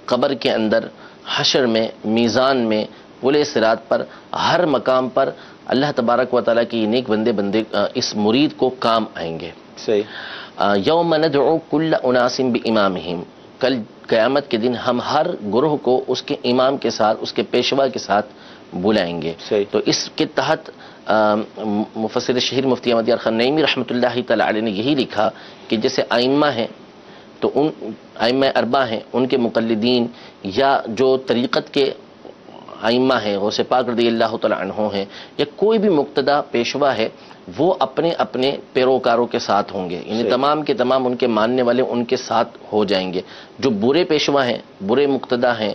قبر کے اندر، حشر میں، میزان میں، پل صراط پر، ہر مقام پر اللہ تبارک و تعالیٰ کے یہ نیک بندے اس مرید کو کام آئیں گے. صحیح. یوم ندعو کل اناس بامامہم، کل قیامت کے دن ہم ہر گروہ کو اس کے امام کے ساتھ، اس کے پیشوا کے ساتھ بلائیں گے. تو اس کے تحت مفسر شہیر مفتی احمد یار خان نعیمی رحمۃ اللہ تعالی علیہ نے یہی لکھا کہ جیسے ائمہ ہیں تو ان ائمہ اربع ہیں، ان کے مقلدین یا جو طریقت کے ائمہ ہیں، غوث پاک رضی اللہ تعالی عنہ ہیں، یا کوئی بھی مقتدا پیشوا ہے، وہ اپنے اپنے پیروکاروں کے ساتھ ہوں گے، یعنی تمام کے تمام ان کے ماننے والے ان کے ساتھ ہو جائیں گے۔ جو برے پیشوا ہیں، برے مقتدا ہیں،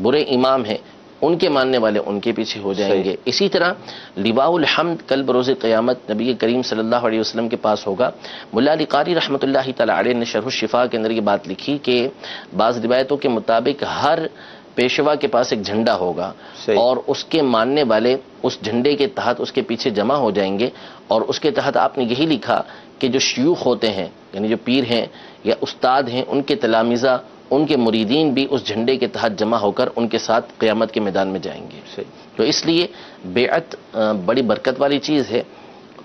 برے امام ہیں، ان کے ماننے والے ان کے پیچھے ہو جائیں گے۔ اسی طرح لواء الحمد کل بروز قیامت نبی کریم صلی اللہ علیہ وسلم کے پاس ہوگا۔ ملا علی قاری رحمۃ اللہ تعالی علیہ نے شرح الشفاء کے اندر یہ بات لکھی کہ بعض روایتوں کے مطابق ہر پیشوا کے پاس ایک جھنڈا ہوگا اور اس کے ماننے والے اس جھنڈے کے تحت اس کے پیچھے جمع ہو جائیں گے، اور اس کے تحت آپ نے یہی لکھا کہ جو شیوخ ہوتے ہیں، یعنی جو پیر ہیں یا استاد ہیں، ان کے تلامذہ، ان کے مریدین بھی اس جھنڈے کے تحت جمع ہو کر ان کے ساتھ قیامت کے میدان میں جائیں گے۔ تو اس لیے بیعت بڑی برکت والی چیز ہے،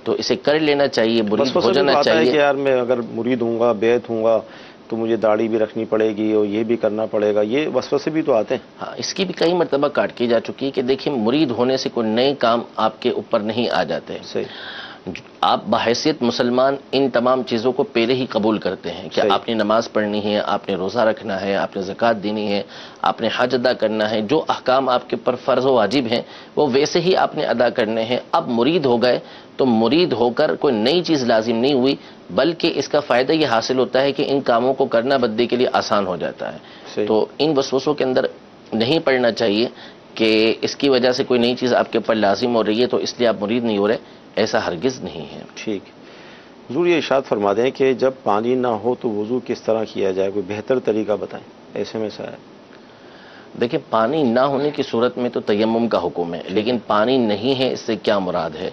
تو اسے کر لینا چاہیے، مرید ہو جانا چاہیے کہ یار میں اگر مرید ہوں گا، بیعت ہوں گا، تو مجھے داڑھی بھی رکھنی پڑے گی اور یہ بھی کرنا پڑے گا، یہ وسوسے بھی تو آتے ہیں۔ ہاں، اس کی بھی کئی مرتبہ کاٹ کی جا چکی ہے کہ دیکھیں مرید ہونے سے کوئی نئے کام آپ کے اوپر نہیں آ جاتے۔ آپ بحیثیت مسلمان ان تمام چیزوں کو پہلے ہی قبول کرتے ہیں کہ آپ نے نماز پڑھنی ہے، آپ نے روزہ رکھنا ہے، آپ نے زکوٰۃ دینی ہے، آپ نے حج ادا کرنا ہے، جو احکام آپ کے اوپر فرض و واجب ہیں وہ ویسے ہی آپ نے ادا کرنے ہیں۔ اب مرید ہو گئے تو مرید ہو کر کوئی نئی چیز لازم نہیں ہوئی، بلکہ اس کا فائدہ یہ حاصل ہوتا ہے کہ ان کاموں کو کرنا بندے کے لیے آسان ہو جاتا ہے۔ تو ان وسوسوں کے اندر نہیں پڑنا چاہیے کہ اس کی وجہ سے کوئی نئی چیز آپ کے اوپر لازم ہو رہی ہے تو اس لیے آپ مرید نہیں ہو رہے، ایسا ہرگز نہیں ہے۔ ٹھیک، حضور یہ ارشاد فرما دیں کہ جب پانی نہ ہو تو وضو کس طرح کیا جائے، کوئی بہتر طریقہ بتائیں، ایسے میں سا ہے۔ دیکھیں پانی نہ ہونے کی صورت میں تو تیمم کا حکم ہے، لیکن پانی نہیں ہے اس سے کیا مراد ہے؟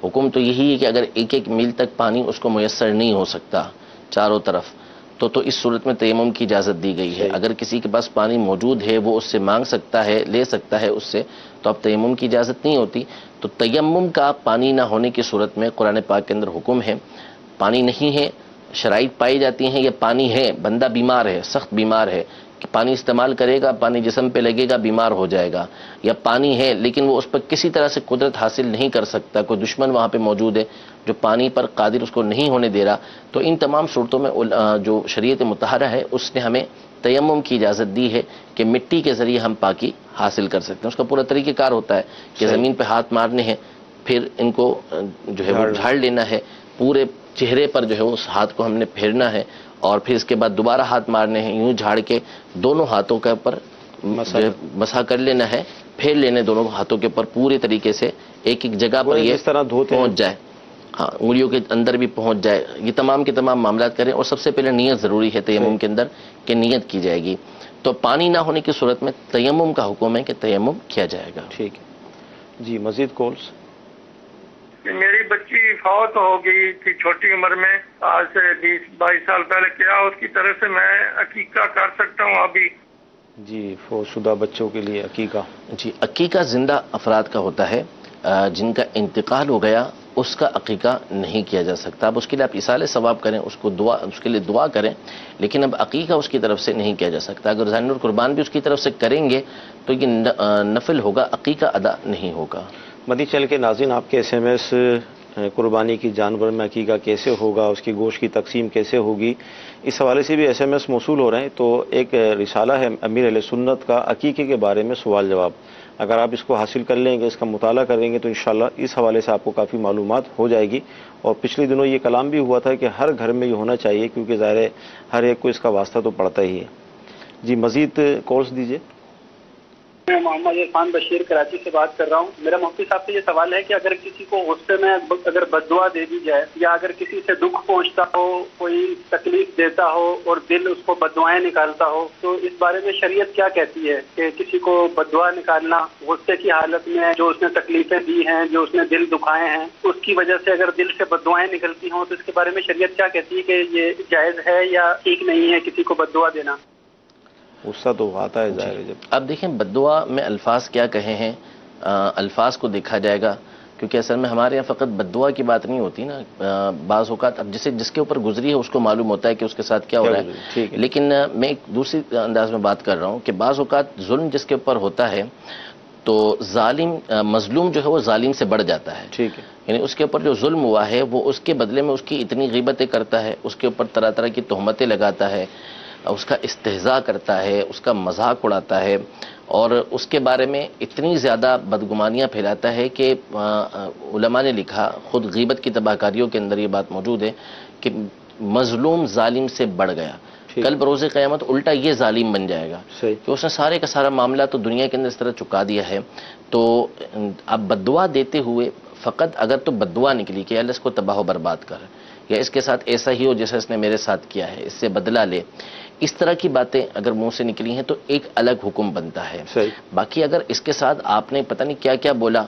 حکم تو یہی ہے کہ اگر ایک ایک میل تک پانی اس کو میسر نہیں ہو سکتا چاروں طرف، تو اس صورت میں تیمم کی اجازت دی گئی ہے۔ اگر کسی کے پاس پانی موجود ہے، وہ اس سے مانگ سکتا ہے، لے سکتا ہے اس سے، تو اب تیمم کی اجازت نہیں ہوتی۔ تو تیمم کا پانی نہ ہونے کی صورت میں قرآن پاک کے اندر حکم ہے، پانی نہیں ہے، شرائط پائی جاتی ہیں، یا پانی ہے، بندہ بیمار ہے، سخت بیمار ہے، کہ پانی استعمال کرے گا، پانی جسم پہ لگے گا، بیمار ہو جائے گا، یا پانی ہے لیکن وہ اس پر کسی طرح سے قدرت حاصل نہیں کر سکتا، کوئی دشمن وہاں پہ موجود ہے جو پانی پر قادر اس کو نہیں ہونے دے رہا، تو ان تمام صورتوں میں جو شریعت مطہرہ ہے اس نے ہمیں تیمم کی اجازت دی ہے کہ مٹی کے ذریعے ہم پاکی حاصل کر سکتے ہیں۔ اس کا پورا طریقہ کار ہوتا ہے کہ زمین پہ ہاتھ مارنے ہیں، پھر ان کو جو ہے وہ جھاڑ لینا ہے، پورے چہرے پر جو ہے اس ہاتھ کو ہم نے پھیرنا ہے، اور پھر اس کے بعد دوبارہ ہاتھ مارنے ہیں، یوں جھاڑ کے دونوں ہاتھوں کے اوپر مسح کر لینا ہے، پھیر لینے دونوں ہاتھوں کے اوپر پورے طریقے سے ایک ایک جگہ پر یہ پہنچ جائے، ہاں انگلیوں کے اندر بھی پہنچ جائے، یہ تمام کے تمام معاملات کریں۔ اور سب سے پہلے نیت ضروری ہے تیمم کے اندر کہ نیت کی جائے گی۔ تو پانی نہ ہونے کی صورت میں تیمم کا حکم ہے کہ تیمم کیا جائے گا۔ ٹھیک ہے جی، مزید کالس۔ میری بچی فوت ہو گئی تھی چھوٹی عمر میں، آج سے 20-22 سال پہلے، کیا اس کی طرف سے میں عقیقہ کر سکتا ہوں ابھی؟ جی، فوت شدہ بچوں کے لیے عقیقہ؟ جی، عقیقہ زندہ افراد کا ہوتا ہے، جن کا انتقال ہو گیا اس کا عقیقہ نہیں کیا جا سکتا۔ اب اس کے لیے آپ اصالہ ثواب کریں، اس کے لیے دعا کریں، لیکن اب عقیقہ اس کی طرف سے نہیں کیا جا سکتا۔ اگر ذہن اور قربان بھی اس کی طرف سے کریں گے تو یہ نفل ہوگا، عقیقہ ادا نہیں ہوگا۔ مدنی چینل کے ناظرین، آپ کے ایس ایم ایس قربانی کی جانور میں عقیقہ کیسے ہوگا، اس کی گوشت کی تقسیم کیسے ہوگی، اس حوالے سے بھی ایس ایم ایس موصول ہو رہے ہیں۔ تو ایک رسالہ ہے امیر اہل سنت کا عقیقے کے بارے میں سوال جواب، اگر آپ اس کو حاصل کر لیں گے، اس کا مطالعہ کریں گے تو انشاءاللہ اس حوالے سے آپ کو کافی معلومات ہو جائے گی۔ اور پچھلے دنوں یہ کلام بھی ہوا تھا کہ ہر گھر میں یہ ہونا چاہیے، کیونکہ ظاہر ہے ہر ایک کو اس کا واسطہ تو پڑتا ہی ہے۔ جی، مزید کالس دیجیے۔ میں محمد عرفان بشیر کراچی سے بات کر رہا ہوں۔ میرا مفتی صاحب سے یہ سوال ہے کہ اگر کسی کو غصے میں اگر بددعا دے دی جائے، یا اگر کسی سے دکھ پہنچتا ہو، کوئی تکلیف دیتا ہو اور دل اس کو بددعائیں نکالتا ہو، تو اس بارے میں شریعت کیا کہتی ہے کہ کسی کو بددعا نکالنا غصے کی حالت میں، جو اس نے تکلیفیں دی ہیں، جو اس نے دل دکھائے ہیں، اس کی وجہ سے اگر دل سے بددعائیں نکلتی ہوں تو اس کے بارے میں شریعت کیا کہتی ہے کہ یہ جائز ہے یا ٹھیک نہیں ہے کسی کو بددعا دینا؟ غصہ تو آتا ہے ظاہر ہے جب۔ اب دیکھیں بددعا میں الفاظ کیا کہے ہیں، الفاظ کو دیکھا جائے گا، کیونکہ اصل میں ہمارے یہاں فقط بددعا کی بات نہیں ہوتی نا، بعض اوقات اب جس کے اوپر گزری ہے اس کو معلوم ہوتا ہے کہ اس کے ساتھ کیا ہو رہا ہے، لیکن میں ایک دوسری انداز میں بات کر رہا ہوں کہ بعض اوقات ظلم جس کے اوپر ہوتا ہے تو ظالم مظلوم جو ہے وہ ظالم سے بڑھ جاتا ہے. ٹھیک ہے. یعنی اس کے اوپر جو ظلم ہوا ہے وہ اس کے بدلے میں اس کی اتنی غیبتیں کرتا ہے، اس کے اوپر طرح طرح کی تہمتیں لگاتا ہے، اس کا استہزاء کرتا ہے، اس کا مذاق اڑاتا ہے، اور اس کے بارے میں اتنی زیادہ بدگمانیاں پھیلاتا ہے کہ علماء نے لکھا، خود غیبت کی تباہ کاریوں کے اندر یہ بات موجود ہے کہ مظلوم ظالم سے بڑھ گیا. کل بروز قیامت الٹا یہ ظالم بن جائے گا کہ اس نے سارے کا سارا معاملہ تو دنیا کے اندر اس طرح چکا دیا ہے. تو اب بد دعا دیتے ہوئے فقط اگر تو بد دعا نکلی کہ اللہ اس کو تباہ و برباد کر، یا اس کے ساتھ ایسا ہی ہو جیسا اس نے میرے ساتھ کیا ہے، اس سے بدلہ لے، اس طرح کی باتیں اگر منہ سے نکلی ہیں تو ایک الگ حکم بنتا ہے. باقی اگر اس کے ساتھ آپ نے پتہ نہیں کیا کیا بولا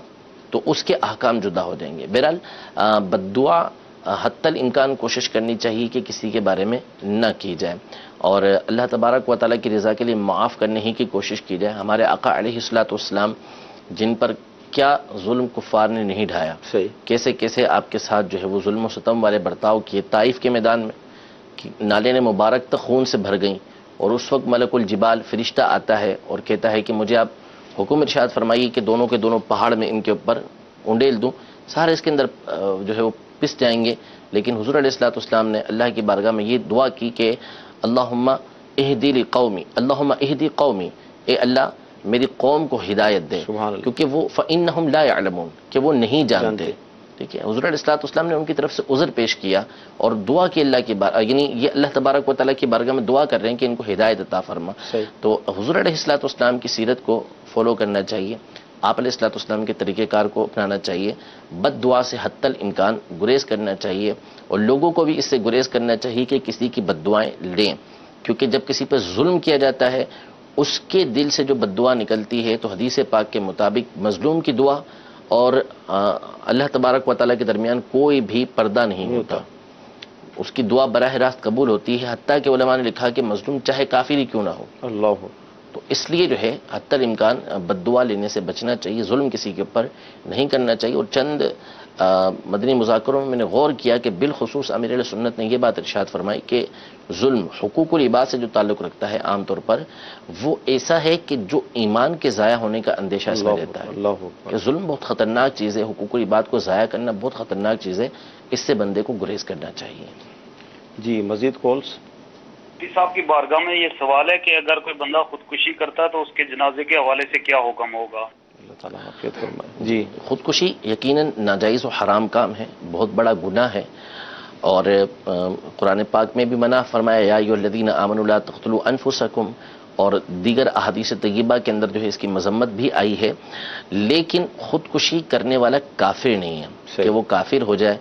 تو اس کے احکام جدا ہو جائیں گے. بہرحال بد دعا حتی الامکان کوشش کرنی چاہیے کہ کسی کے بارے میں نہ کی جائے، اور اللہ تبارک و تعالیٰ کی رضا کے لیے معاف کرنے ہی کی کوشش کی جائے. ہمارے آقا علیہ الصلوۃ والسلام جن پر کیا ظلم کفار نے نہیں ڈھایا، کیسے کیسے آپ کے ساتھ جو ہے وہ ظلم و ستم والے برتاؤ کیے. طائف کے میدان میں نالے نے مبارک تک خون سے بھر گئیں، اور اس وقت ملک الجبال فرشتہ آتا ہے اور کہتا ہے کہ مجھے آپ حکم ارشاد فرمائیے کہ دونوں کے دونوں پہاڑ میں ان کے اوپر انڈیل دوں، سارے اس کے اندر جو ہے وہ پس جائیں گے. لیکن حضور علیہ الصلوۃ والسلام نے اللہ کی بارگاہ میں یہ دعا کی کہ اللہم اہدی لقومی، اللہم اہدی قومی، اے اللہ میری قوم کو ہدایت دے، کیونکہ وہ فإنہم لا يعلمون، کہ وہ نہیں جانتے. ٹھیک ہے. حضور علیہ الصلوۃ والسلام نے ان کی طرف سے عذر پیش کیا اور دعا کی اللہ کی یعنی یہ اللہ تبارک و تعالیٰ کی بارگاہ میں دعا کر رہے ہیں کہ ان کو ہدایت عطا فرما. تو حضور علیہ الصلوۃ والسلام کی سیرت کو فالو کرنا چاہیے، آپ علیہ الصلوۃ والسلام کے طریقہ کار کو اپنانا چاہیے، بد دعا سے حتی الامکان گریز کرنا چاہیے، اور لوگوں کو بھی اس سے گریز کرنا چاہیے کہ کسی کی بد دعائیں لیں، کیونکہ جب کسی پہ ظلم کیا جاتا ہے اس کے دل سے جو بد دعا نکلتی ہے تو حدیث پاک کے مطابق مظلوم کی دعا اور اللہ تبارک و تعالیٰ کے درمیان کوئی بھی پردہ نہیں ہوتا، اس کی دعا براہ راست قبول ہوتی ہے. حتیٰ کہ علماء نے لکھا کہ مظلوم چاہے کافر ہی کیوں نہ ہو. اللہ. تو اس لیے جو ہے حتی الامکان بد دعا لینے سے بچنا چاہیے، ظلم کسی کے اوپر نہیں کرنا چاہیے. اور چند مدنی مذاکروں میں نے غور کیا کہ بالخصوص امیر اہل سنت نے یہ بات ارشاد فرمائی کہ ظلم حقوق العباد سے جو تعلق رکھتا ہے عام طور پر وہ ایسا ہے کہ جو ایمان کے ضائع ہونے کا اندیشہ اس میں دیتا ہے، کہ ظلم بہت خطرناک چیز ہے، حقوق العباد کو ضائع کرنا بہت خطرناک چیز ہے، اس سے بندے کو گریز کرنا چاہیے. جی مزید کالز. صاحب کی بارگاہ میں یہ سوال ہے کہ اگر کوئی بندہ خودکشی کرتا ہے تو اس کے جنازے کے حوالے سے کیا حکم ہوگا؟ اللہ تعالیٰ عافیت فرمائے. جی خودکشی یقیناً ناجائز و حرام کام ہے، بہت بڑا گناہ ہے، اور قرآن پاک میں بھی منع فرمایا یا ایھا الذین آمنوا لا تقتلوا انفسکم، اور دیگر احادیث طیبہ کے اندر جو ہے اس کی مذمت بھی آئی ہے. لیکن خودکشی کرنے والا کافر نہیں ہے کہ وہ کافر ہو جائے،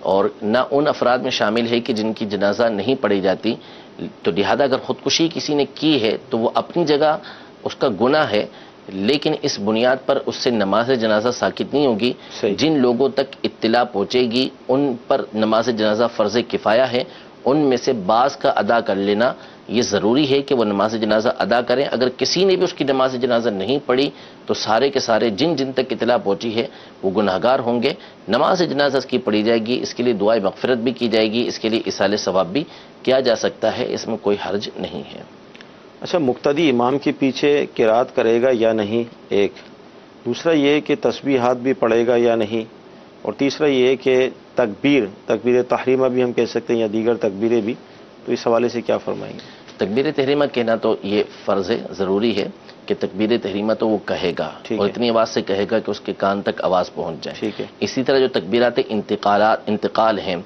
اور نہ ان افراد میں شامل ہے کہ جن کی جنازہ نہیں پڑھی جاتی. تو لہذا اگر خودکشی کسی نے کی ہے تو وہ اپنی جگہ اس کا گناہ ہے، لیکن اس بنیاد پر اس سے نماز جنازہ ساقط نہیں ہوگی. جن لوگوں تک اطلاع پہنچے گی ان پر نماز جنازہ فرض کفایہ ہے، ان میں سے بعض کا ادا کر لینا یہ ضروری ہے کہ وہ نماز جنازہ ادا کریں. اگر کسی نے بھی اس کی نماز جنازہ نہیں پڑھی تو سارے کے سارے جن جن تک اطلاع پہنچی ہے وہ گناہگار ہوں گے. نماز جنازہ اس کی پڑھی جائے گی، اس کے لیے دعائے مغفرت بھی کی جائے گی، اس کے لیے ایصال ثواب بھی کیا جا سکتا ہے، اس میں کوئی حرج نہیں ہے. اچھا، مقتدی امام کے پیچھے قرات کرے گا یا نہیں، ایک. دوسرا یہ کہ تسبیحات بھی پڑھے گا یا نہیں، اور تیسرا یہ کہ تکبیر تحریمہ بھی ہم کہہ سکتے ہیں یا دیگر تکبیریں بھی، تو اس حوالے سے کیا فرمائیں گے؟ تکبیر تحریمہ کہنا تو یہ فرض ہے، ضروری ہے کہ تکبیر تحریمہ تو وہ کہے گا، اور اتنی آواز سے کہے گا کہ اس کے کان تک آواز پہنچ جائے. ٹھیک ہے. اسی طرح جو تکبیرات انتقال ہیں،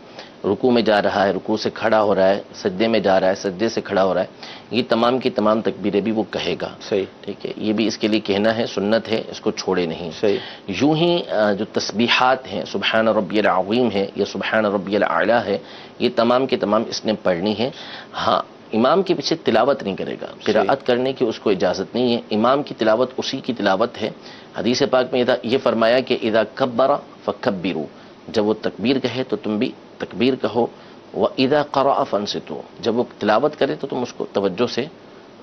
رکوع میں جا رہا ہے، رکوع سے کھڑا ہو رہا ہے، سجدے میں جا رہا ہے، سجدے سے کھڑا ہو رہا ہے، یہ تمام کی تمام تکبیریں بھی وہ کہے گا. صحیح. ٹھیک ہے. یہ بھی اس کے لیے کہنا ہے، سنت ہے، اس کو چھوڑے نہیں. صحیح. یوں ہی جو تسبیحات ہیں، سبحان ربی العظیم ہے یا سبحان ربی الاعلی ہے، یہ تمام کے تمام اس نے پڑھنی ہے. ہاں، امام کے پیچھے تلاوت نہیں کرے گا، قراءت کرنے کی اس کو اجازت نہیں ہے. امام کی تلاوت اسی کی تلاوت ہے. حدیث پاک میں یہ فرمایا کہ اذا کبر فکبروا، جب وہ تکبیر کہے تو تم بھی تکبیر کہو. وَإِذَا قَرَأَ فَانصِتُوا، جب وہ تلاوت کرے تو تم اس کو توجہ سے